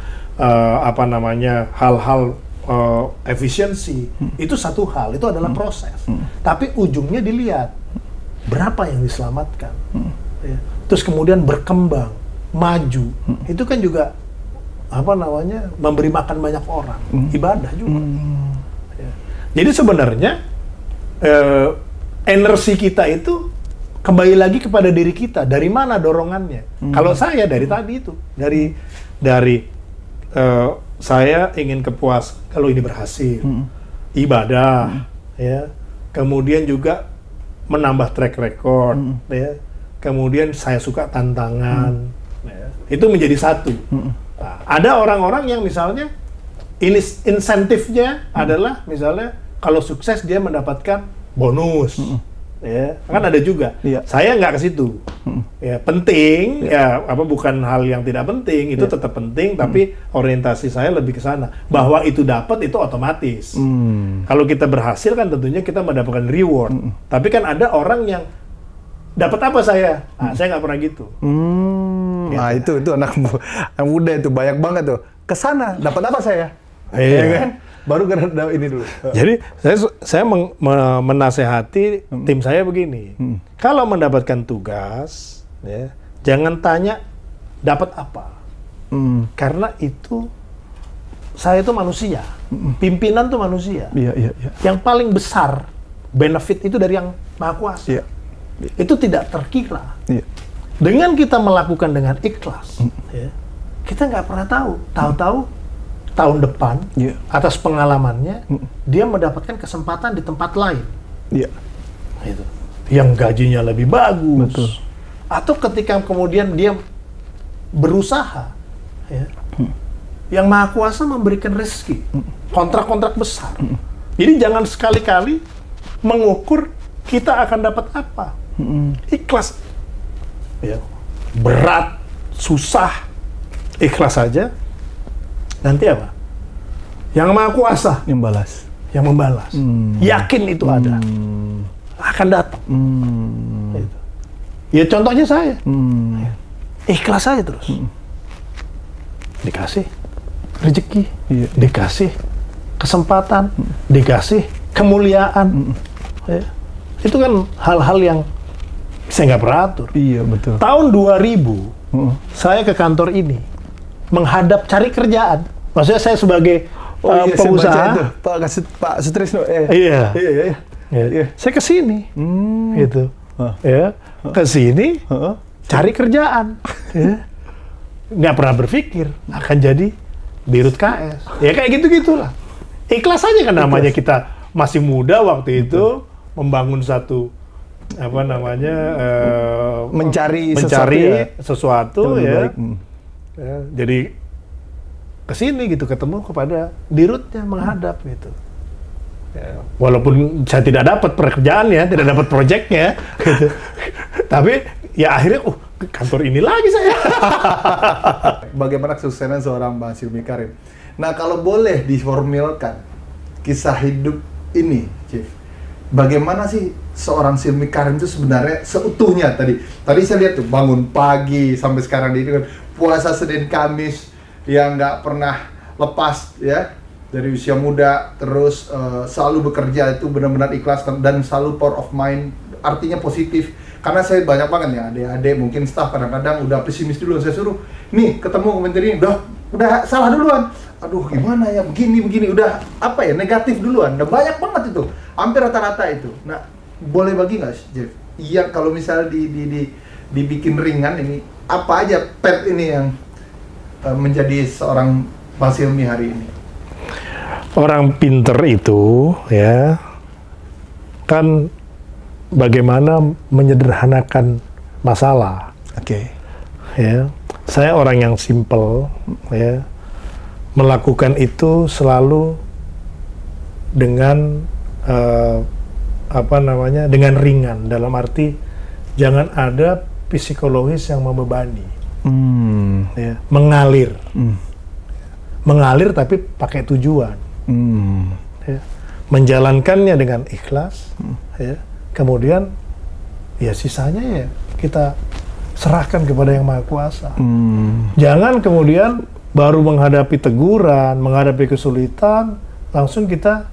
hal-hal efisiensi, itu satu hal, itu adalah proses. Tapi ujungnya dilihat berapa yang diselamatkan. Ya. Terus kemudian berkembang, maju. Itu kan juga memberi makan banyak orang, ibadah juga. Ya. Jadi sebenarnya energi kita itu kembali lagi kepada diri kita. Dari mana dorongannya? Kalau saya dari tadi itu, dari saya ingin kepuasan kalau ini berhasil, ibadah, ya. Kemudian juga menambah track record, ya. Kemudian saya suka tantangan, ya. Itu menjadi satu. Nah, ada orang-orang yang misalnya insentifnya adalah misalnya kalau sukses dia mendapatkan bonus. Ya, kan ada juga. Saya nggak ke situ. Ya, penting, bukan hal yang tidak penting, itu tetap penting, tapi orientasi saya lebih ke sana. Bahwa itu dapat, itu otomatis. Kalau kita berhasil kan tentunya kita mendapatkan reward. Tapi kan ada orang yang dapat apa saya? Saya nggak pernah gitu. Nah, itu anak muda itu banyak banget tuh. Kesana, dapat apa saya? Ya kan? Baru karena ini dulu. Jadi saya menasehati tim saya begini. Kalau mendapatkan tugas, ya, jangan tanya dapat apa. Karena itu saya itu manusia. Pimpinan tuh manusia. Yang paling besar benefit itu dari yang Maha Kuasa. Itu tidak terkira. Dengan kita melakukan dengan ikhlas, ya, kita nggak pernah tahu tahun depan, atas pengalamannya, dia mendapatkan kesempatan di tempat lain. Gitu. Yang gajinya lebih bagus. Betul. Atau ketika kemudian dia berusaha, ya, yang Maha Kuasa memberikan rezeki, kontrak-kontrak besar. Jadi jangan sekali-kali mengukur kita akan dapat apa. Ikhlas. Ya. Berat, susah, ikhlas saja. Nanti apa? Yang Maha Kuasa yang membalas. Yakin itu ada. Akan datang. Gitu. Ya contohnya saya. Ikhlas saja terus. Dikasih rezeki, dikasih kesempatan, dikasih kemuliaan. Ya. Itu kan hal-hal yang saya nggak pernah atur. Iya, betul. Tahun 2000, saya ke kantor ini menghadap cari kerjaan. Maksudnya saya sebagai pengusaha. Pak Sutrisno. Iya. Saya ke sini, gitu. Ya, ke sini cari kerjaan. Ya. Nggak pernah berpikir akan jadi dirut KS. Ya kayak gitu-gitulah. Ikhlas aja kan namanya, kita masih muda waktu itu, membangun satu mencari sesuatu ya. Ya. Jadi kesini gitu, ketemu kepada dirutnya, menghadap gitu. Ya, walaupun saya tidak dapat pekerjaannya, tidak dapat proyeknya, gitu. Tapi ya akhirnya, ke kantor ini lagi saya. Bagaimana kesuksesan seorang Bang Silmi Karim? Nah, kalau boleh diformulkan kisah hidup ini, Chief, bagaimana sih seorang Silmi Karim itu sebenarnya seutuhnya tadi? Tadi saya lihat tuh bangun pagi sampai sekarang ini kan puasa Senin Kamis yang nggak pernah lepas ya, dari usia muda, terus selalu bekerja itu benar-benar ikhlas dan selalu power of mind, artinya positif. Karena saya banyak banget ya adik-adik mungkin staff kadang-kadang udah pesimis dulu, saya suruh nih ketemu komentar ini udah salah duluan, aduh gimana ya begini udah negatif duluan, udah banyak banget itu, hampir rata-rata itu. Nah, boleh bagi nggak Jeff? Iya, kalau misalnya dibikin ringan ini apa aja ini yang menjadi seorang Bang Silmi hari ini? orang pinter itu ya kan bagaimana menyederhanakan masalah. Oke. Ya, saya orang yang simple ya, melakukan itu selalu dengan dengan ringan, dalam arti jangan ada psikologis yang membebani. Ya, mengalir. Mengalir tapi pakai tujuan. Ya. Menjalankannya dengan ikhlas, ya. Kemudian ya sisanya ya kita serahkan kepada Yang Maha Kuasa. Jangan kemudian baru menghadapi teguran, menghadapi kesulitan, langsung kita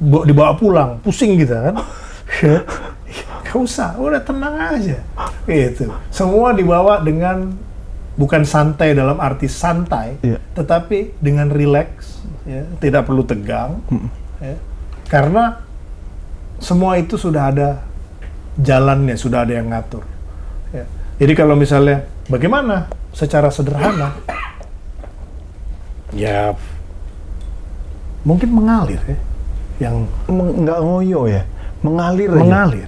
dibawa pulang, pusing kita kan. Gak usah, udah tenang aja. Gitu. Semua dibawa dengan bukan santai dalam arti santai, tetapi dengan rileks, ya, tidak perlu tegang, ya, karena semua itu sudah ada jalannya, sudah ada yang ngatur. Ya. Jadi kalau misalnya bagaimana secara sederhana, ya mungkin mengalir ya, yang nggak ngoyo ya, mengalir.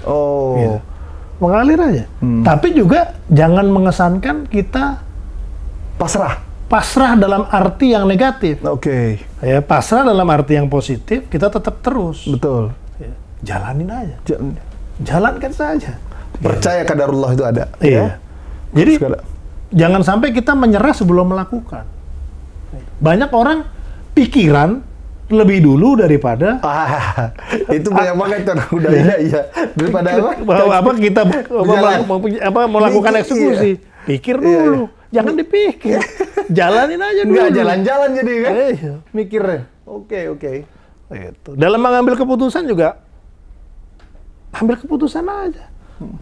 Oh, gitu. Mengalir aja. Tapi juga jangan mengesankan kita pasrah dalam arti yang negatif. Oke. Ya, pasrah dalam arti yang positif, kita tetap terus. Betul. Ya, jalanin aja. Jalankan saja. Percaya kadarullah itu ada. Iya. Ya? Jadi jangan sampai kita menyerah sebelum melakukan. Banyak orang pikiran lebih dulu daripada itu banyak banget kan udah iya daripada apa kita melakukan eksekusi. Pikir dulu. Jangan dipikir, jalanin aja dulu. Nggak jalan-jalan jadi kan? Mikirnya. Oke. Gitu. Dalam mengambil keputusan juga, ambil keputusan aja.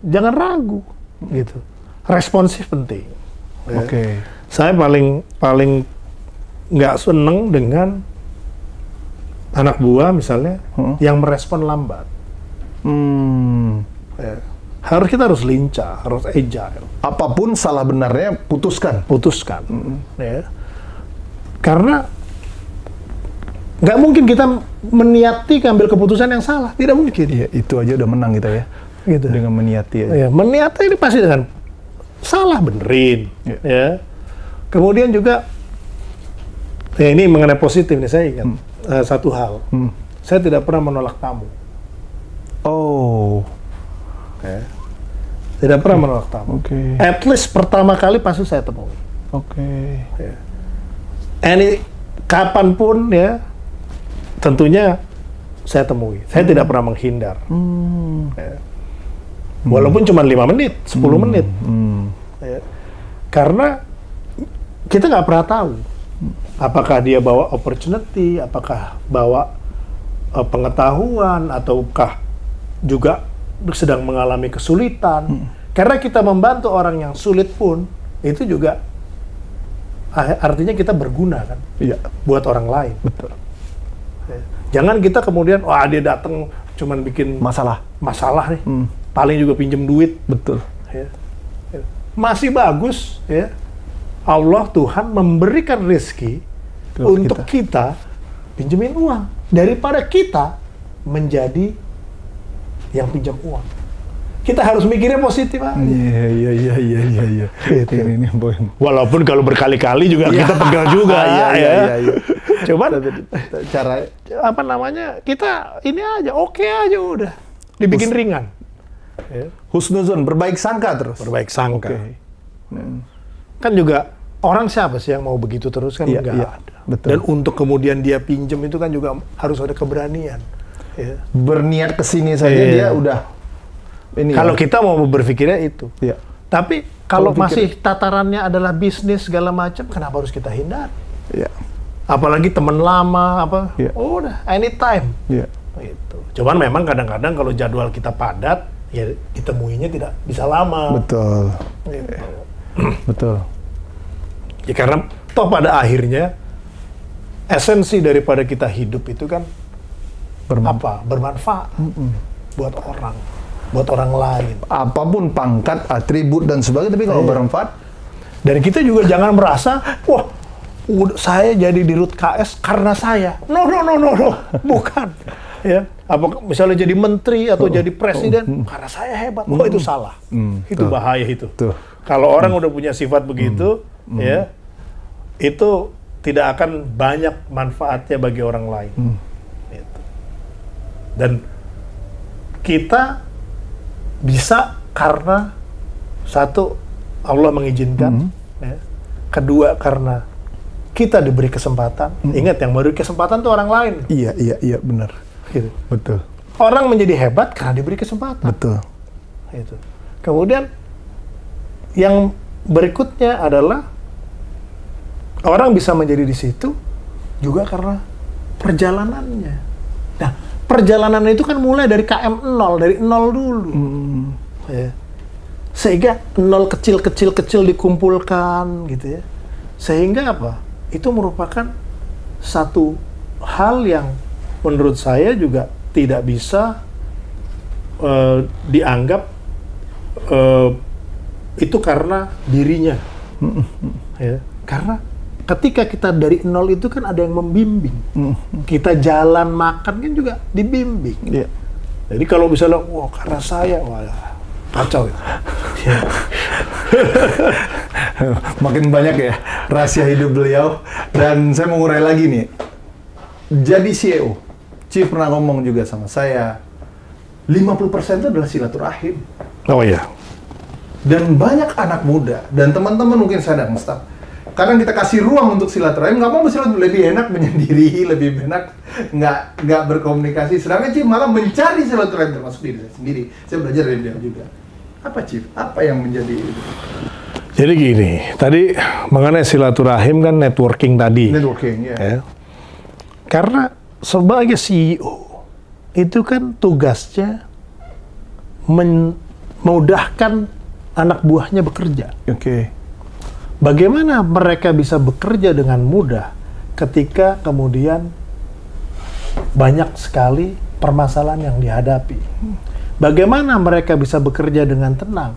Jangan ragu, gitu. Responsif penting. Oke. Saya paling nggak seneng dengan anak buah misalnya yang merespon lambat. Ya. Kita harus lincah, harus agile. Apapun salah benarnya putuskan. Ya. Karena nggak mungkin kita meniati ambil keputusan yang salah, tidak mungkin. Iya, itu aja udah menang kita ya. Gitu. Dengan meniati aja. Ya, meniati ini pasti dengan salah benerin. Ya. Kemudian juga, ya ini mengenai positif nih saya ingat satu hal. Saya tidak pernah menolak tamu. Oh. Ya. Tidak pernah menolak tamu. At least pertama kali pasti saya temui. Ya. Kapanpun ya, tentunya saya temui. Saya tidak pernah menghindar. Ya. Walaupun cuma 5 menit, 10 menit. Ya. Karena kita nggak pernah tahu apakah dia bawa opportunity, apakah bawa pengetahuan, ataukah juga sedang mengalami kesulitan. Karena kita membantu orang yang sulit pun, itu juga artinya kita berguna kan, buat orang lain. Betul. Ya. Jangan kita kemudian, dia datang cuman bikin masalah nih, paling juga pinjem duit. Betul. Ya. Ya. Masih bagus ya, Allah Tuhan memberikan rezeki untuk kita pinjemin uang daripada kita menjadi yang pinjam uang. Kita harus mikirnya positif aja. Iya. Ini poin. Walaupun kalau berkali-kali juga kita pegang juga. Iya. Cuman cara kita ini aja, oke aja udah. Dibikin ringan. Ya. Husnuzon, berbaik sangka terus. Berbaik sangka. Kan juga orang siapa sih yang mau begitu terus kan nggak ada. Betul. Dan untuk kemudian dia pinjam itu kan juga harus ada keberanian. Ya. Berniat kesini saja dia udah. Kalau kita mau berpikirnya itu. Ya. Tapi kalau masih tatarannya adalah bisnis segala macam, kenapa harus kita hindar? Ya. Apalagi teman lama udah anytime. Ya. Gitu. Cuman memang kadang-kadang kalau jadwal kita padat, ya ditemuinya tidak bisa lama. Betul. Gitu. Betul. Ya karena toh pada akhirnya esensi daripada kita hidup itu kan bermanfaat buat orang lain. Apapun pangkat, atribut dan sebagainya, tapi kalau bermanfaat. Dan kita juga jangan merasa, wah saya jadi dirut KS karena saya. No, bukan. Ya, apa misalnya jadi menteri atau jadi presiden karena saya hebat. Oh, itu salah. Itu bahaya itu. Kalau orang udah punya sifat begitu, ya, itu tidak akan banyak manfaatnya bagi orang lain. Gitu. Dan kita bisa karena satu, Allah mengizinkan, ya. Kedua karena kita diberi kesempatan. Ingat, yang memberi kesempatan itu orang lain. Iya, benar. Gitu. Betul. Orang menjadi hebat karena diberi kesempatan. Betul. Itu. Kemudian yang berikutnya adalah orang bisa menjadi di situ juga karena perjalanannya. Nah, perjalanan itu kan mulai dari KM 0, dari 0 dulu. Ya. Sehingga 0 kecil dikumpulkan gitu ya. Sehingga apa? Itu merupakan satu hal yang menurut saya juga tidak bisa dianggap itu karena dirinya. Ya. Karena ketika kita dari 0 itu kan ada yang membimbing. Kita jalan makan kan juga dibimbing. Yeah. Jadi kalau misalnya, wah karena saya, wah kacau ya. Makin banyak ya rahasia hidup beliau. Dan saya mau ngurai lagi nih. Jadi CEO, Chief pernah ngomong juga sama saya, 50% itu adalah silaturahim. Oh iya. Dan banyak anak muda, dan teman-teman mungkin sadar, staff, kadang kita kasih ruang untuk silaturahim, nggak mau silaturahim, lebih enak menyendiri, lebih enak nggak berkomunikasi. Sedangkan Chief malah mencari silaturahim termasuk diri saya sendiri. Saya belajar dari dia juga. Apa Chief? Apa yang menjadi itu? Jadi gini, tadi mengenai silaturahim kan networking tadi. Networking, ya. Ya. Karena sebagai CEO itu kan tugasnya memudahkan anak buahnya bekerja. Oke. Bagaimana mereka bisa bekerja dengan mudah ketika kemudian banyak sekali permasalahan yang dihadapi? Bagaimana mereka bisa bekerja dengan tenang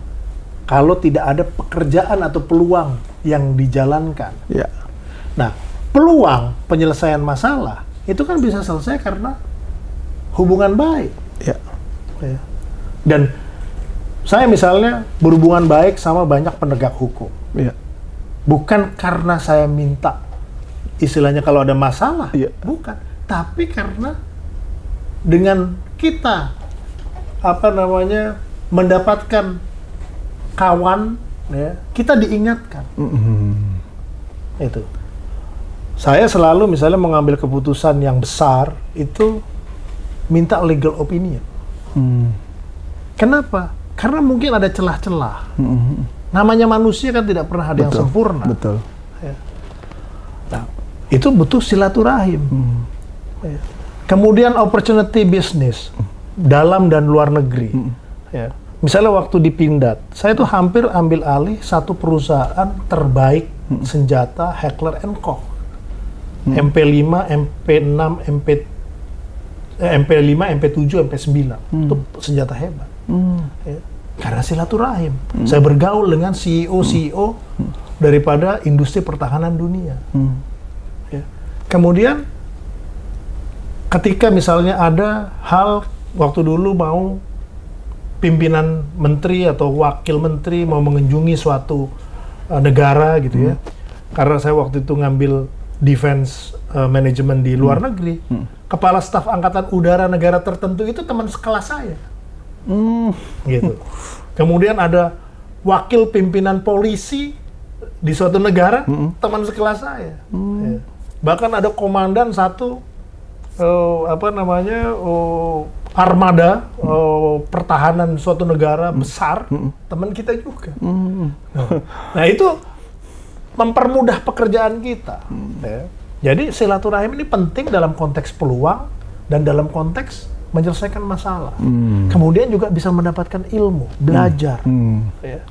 kalau tidak ada pekerjaan atau peluang yang dijalankan? Ya. Nah, peluang penyelesaian masalah itu kan bisa selesai karena hubungan baik. Ya. Ya. Dan saya misalnya berhubungan baik sama banyak penegak hukum. Ya. Bukan karena saya minta istilahnya kalau ada masalah, ya. Bukan. Tapi karena dengan kita mendapatkan kawan, ya, kita diingatkan. Itu. Saya selalu misalnya mengambil keputusan yang besar itu minta legal opinion. Kenapa? Karena mungkin ada celah-celah. Namanya manusia kan tidak pernah ada yang sempurna. Betul. Ya. Nah, itu butuh silaturahim. Ya. Kemudian opportunity business dalam dan luar negeri. Ya. Misalnya waktu di Pindad, saya tuh hampir ambil alih satu perusahaan terbaik senjata Heckler & Koch. MP5, MP6, MP5, MP7, MP9. Itu senjata hebat. Ya. Karena silaturahim. Saya bergaul dengan CEO daripada industri pertahanan dunia. Ya. Kemudian ketika misalnya ada hal waktu dulu mau pimpinan menteri atau wakil menteri mau mengunjungi suatu negara gitu ya. Karena saya waktu itu ngambil defense management di luar negeri. Kepala staf angkatan udara negara tertentu itu teman sekelas saya. Gitu. Kemudian ada wakil pimpinan polisi di suatu negara, teman sekelas saya. Ya. Bahkan ada komandan satu armada pertahanan suatu negara besar, teman kita juga. Nah, itu mempermudah pekerjaan kita. Ya. Jadi silaturahim ini penting dalam konteks peluang dan dalam konteks menyelesaikan masalah. Kemudian juga bisa mendapatkan ilmu, belajar. Ya.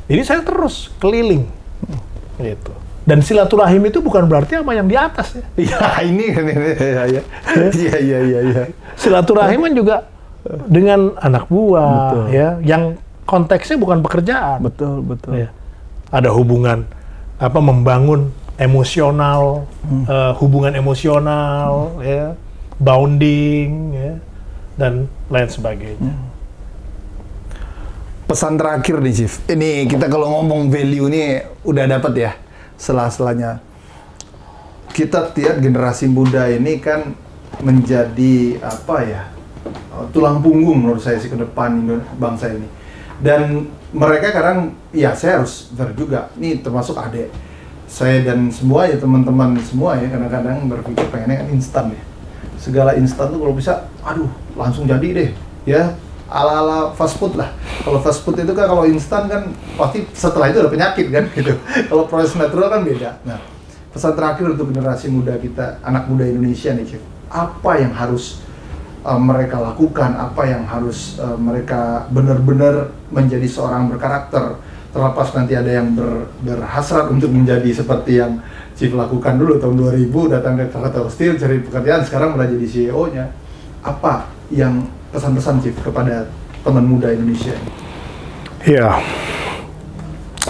Jadi saya terus keliling. Gitu. Dan silaturahim itu bukan berarti sama yang di atas ya. Iya. Silaturahim kan juga dengan anak buah, ya, yang konteksnya bukan pekerjaan. Betul. Ya. Ada hubungan membangun emosional, hubungan emosional, ya, bounding, ya, dan lain sebagainya. Pesan terakhir nih, Chief. Ini kita kalau ngomong value ini udah dapat ya, sela-selanya. Kita lihat generasi muda ini kan menjadi apa ya, tulang punggung menurut saya sih ke depan bangsa ini. Dan mereka kadang, ya saya harus fair juga, ini termasuk adik saya dan semua ya, teman-teman semua ya, kadang-kadang berpikir pengennya kan instan ya. Segala instan tuh kalau bisa, aduh langsung jadi deh ya, ala-ala fast food lah. Kalau fast food itu kan kalau instan kan pasti setelah itu ada penyakit kan gitu. Kalau proses natural kan beda. Nah, pesan terakhir untuk generasi muda kita, anak muda Indonesia nih, Chief, apa yang harus mereka lakukan, apa yang harus mereka benar-benar menjadi seorang berkarakter, terlepas nanti ada yang berhasrat untuk menjadi seperti yang Chief lakukan dulu tahun 2000, datang ke Krakatau Steel, cari pekerjaan, sekarang udah jadi CEO-nya. Apa yang pesan-pesan Chief kepada teman muda Indonesia? Ya,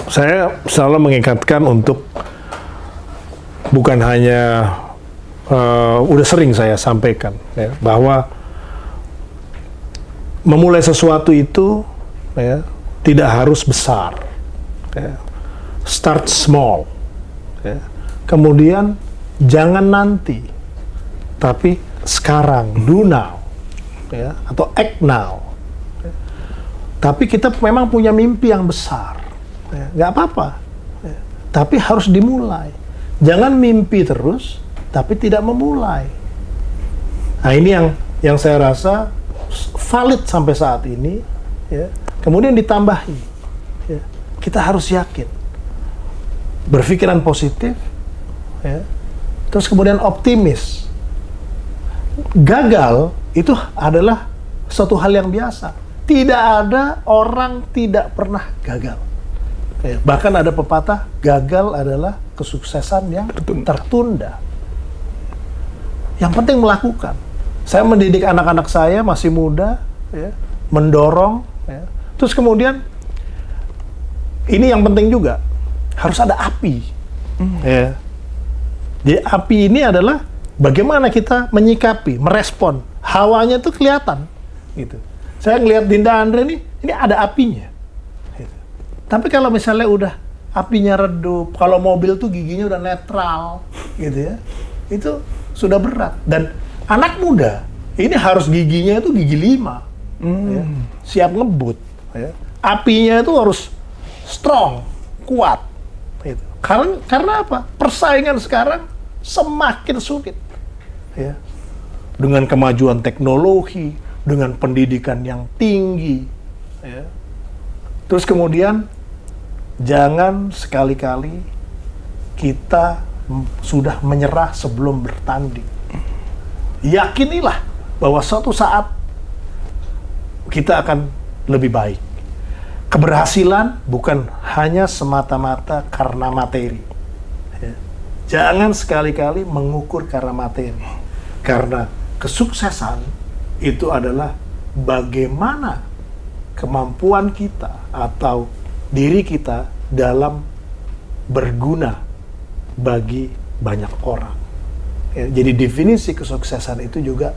saya selalu mengikatkan untuk bukan hanya udah sering saya sampaikan ya, bahwa memulai sesuatu itu ya, tidak harus besar, ya. Start small, ya. Kemudian jangan nanti, tapi sekarang, do now, ya, atau act now. Ya. Tapi kita memang punya mimpi yang besar, ya. Nggak apa-apa, ya. Tapi harus dimulai. Jangan mimpi terus, tapi tidak memulai. Nah ini yang saya rasa valid sampai saat ini, ya. Kemudian ditambahi, ya, kita harus yakin, berpikiran positif, ya, terus kemudian optimis. Gagal itu adalah suatu hal yang biasa. Tidak ada orang tidak pernah gagal. Ya, bahkan ada pepatah, gagal adalah kesuksesan yang tertunda. Yang penting melakukan. Saya mendidik anak-anak saya masih muda, ya, mendorong, ya. Terus kemudian ini yang penting juga, harus ada api. Ya. Jadi api ini adalah bagaimana kita menyikapi, merespon. Hawanya itu kelihatan, gitu. Saya ngelihat Dinda Andre ini ada apinya. Gitu. Tapi kalau misalnya udah apinya redup, kalau mobil tuh giginya udah netral, gitu ya, itu sudah berat. Dan anak muda ini harus giginya itu gigi 5, ya, siap ngebut. Ya. Apinya itu harus strong, kuat. Gitu. Karena apa? Persaingan sekarang semakin sulit. Ya. Dengan kemajuan teknologi, dengan pendidikan yang tinggi. Ya. Terus kemudian jangan sekali-kali kita sudah menyerah sebelum bertanding. Yakinilah bahwa suatu saat kita akan lebih baik. Keberhasilan bukan hanya semata-mata karena materi. Ya. Jangan sekali-kali mengukur karena materi. Karena kesuksesan itu adalah bagaimana kemampuan kita atau diri kita dalam berguna bagi banyak orang. Ya, jadi definisi kesuksesan itu juga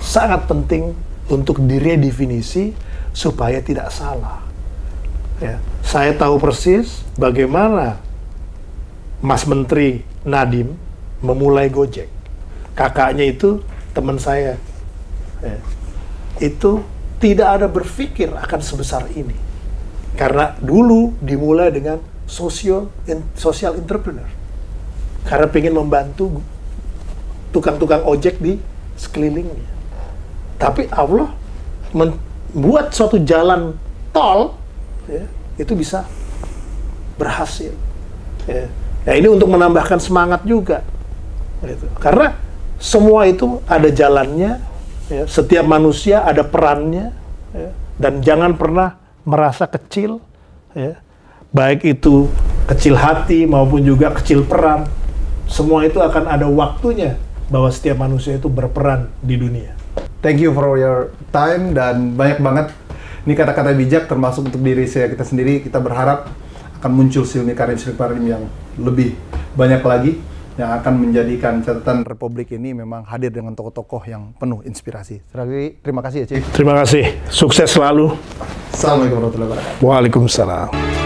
sangat penting untuk diredefinisi supaya tidak salah. Ya, saya tahu persis bagaimana Mas Menteri Nadiem memulai Gojek. Kakaknya itu teman saya. Ya, itu tidak ada berpikir akan sebesar ini. Karena dulu dimulai dengan social entrepreneur. Karena ingin membantu tukang-tukang ojek di sekelilingnya. Tapi Allah membuat suatu jalan tol, ya, itu bisa berhasil. Ya. Ya, ini untuk menambahkan semangat juga. Gitu. Karena semua itu ada jalannya, ya. Setiap manusia ada perannya, ya. Dan jangan pernah merasa kecil, ya. Baik itu kecil hati maupun juga kecil peran. Semua itu akan ada waktunya bahwa setiap manusia itu berperan di dunia. Thank you for your time, dan banyak banget ini kata-kata bijak termasuk untuk diri kita sendiri. Kita berharap akan muncul Silmi Karim yang lebih banyak lagi yang akan menjadikan catatan Republik ini memang hadir dengan tokoh-tokoh yang penuh inspirasi. Sekali lagi, terima kasih ya, Chief. Terima kasih. Sukses selalu. Assalamualaikum warahmatullahi wabarakatuh. Waalaikumsalam.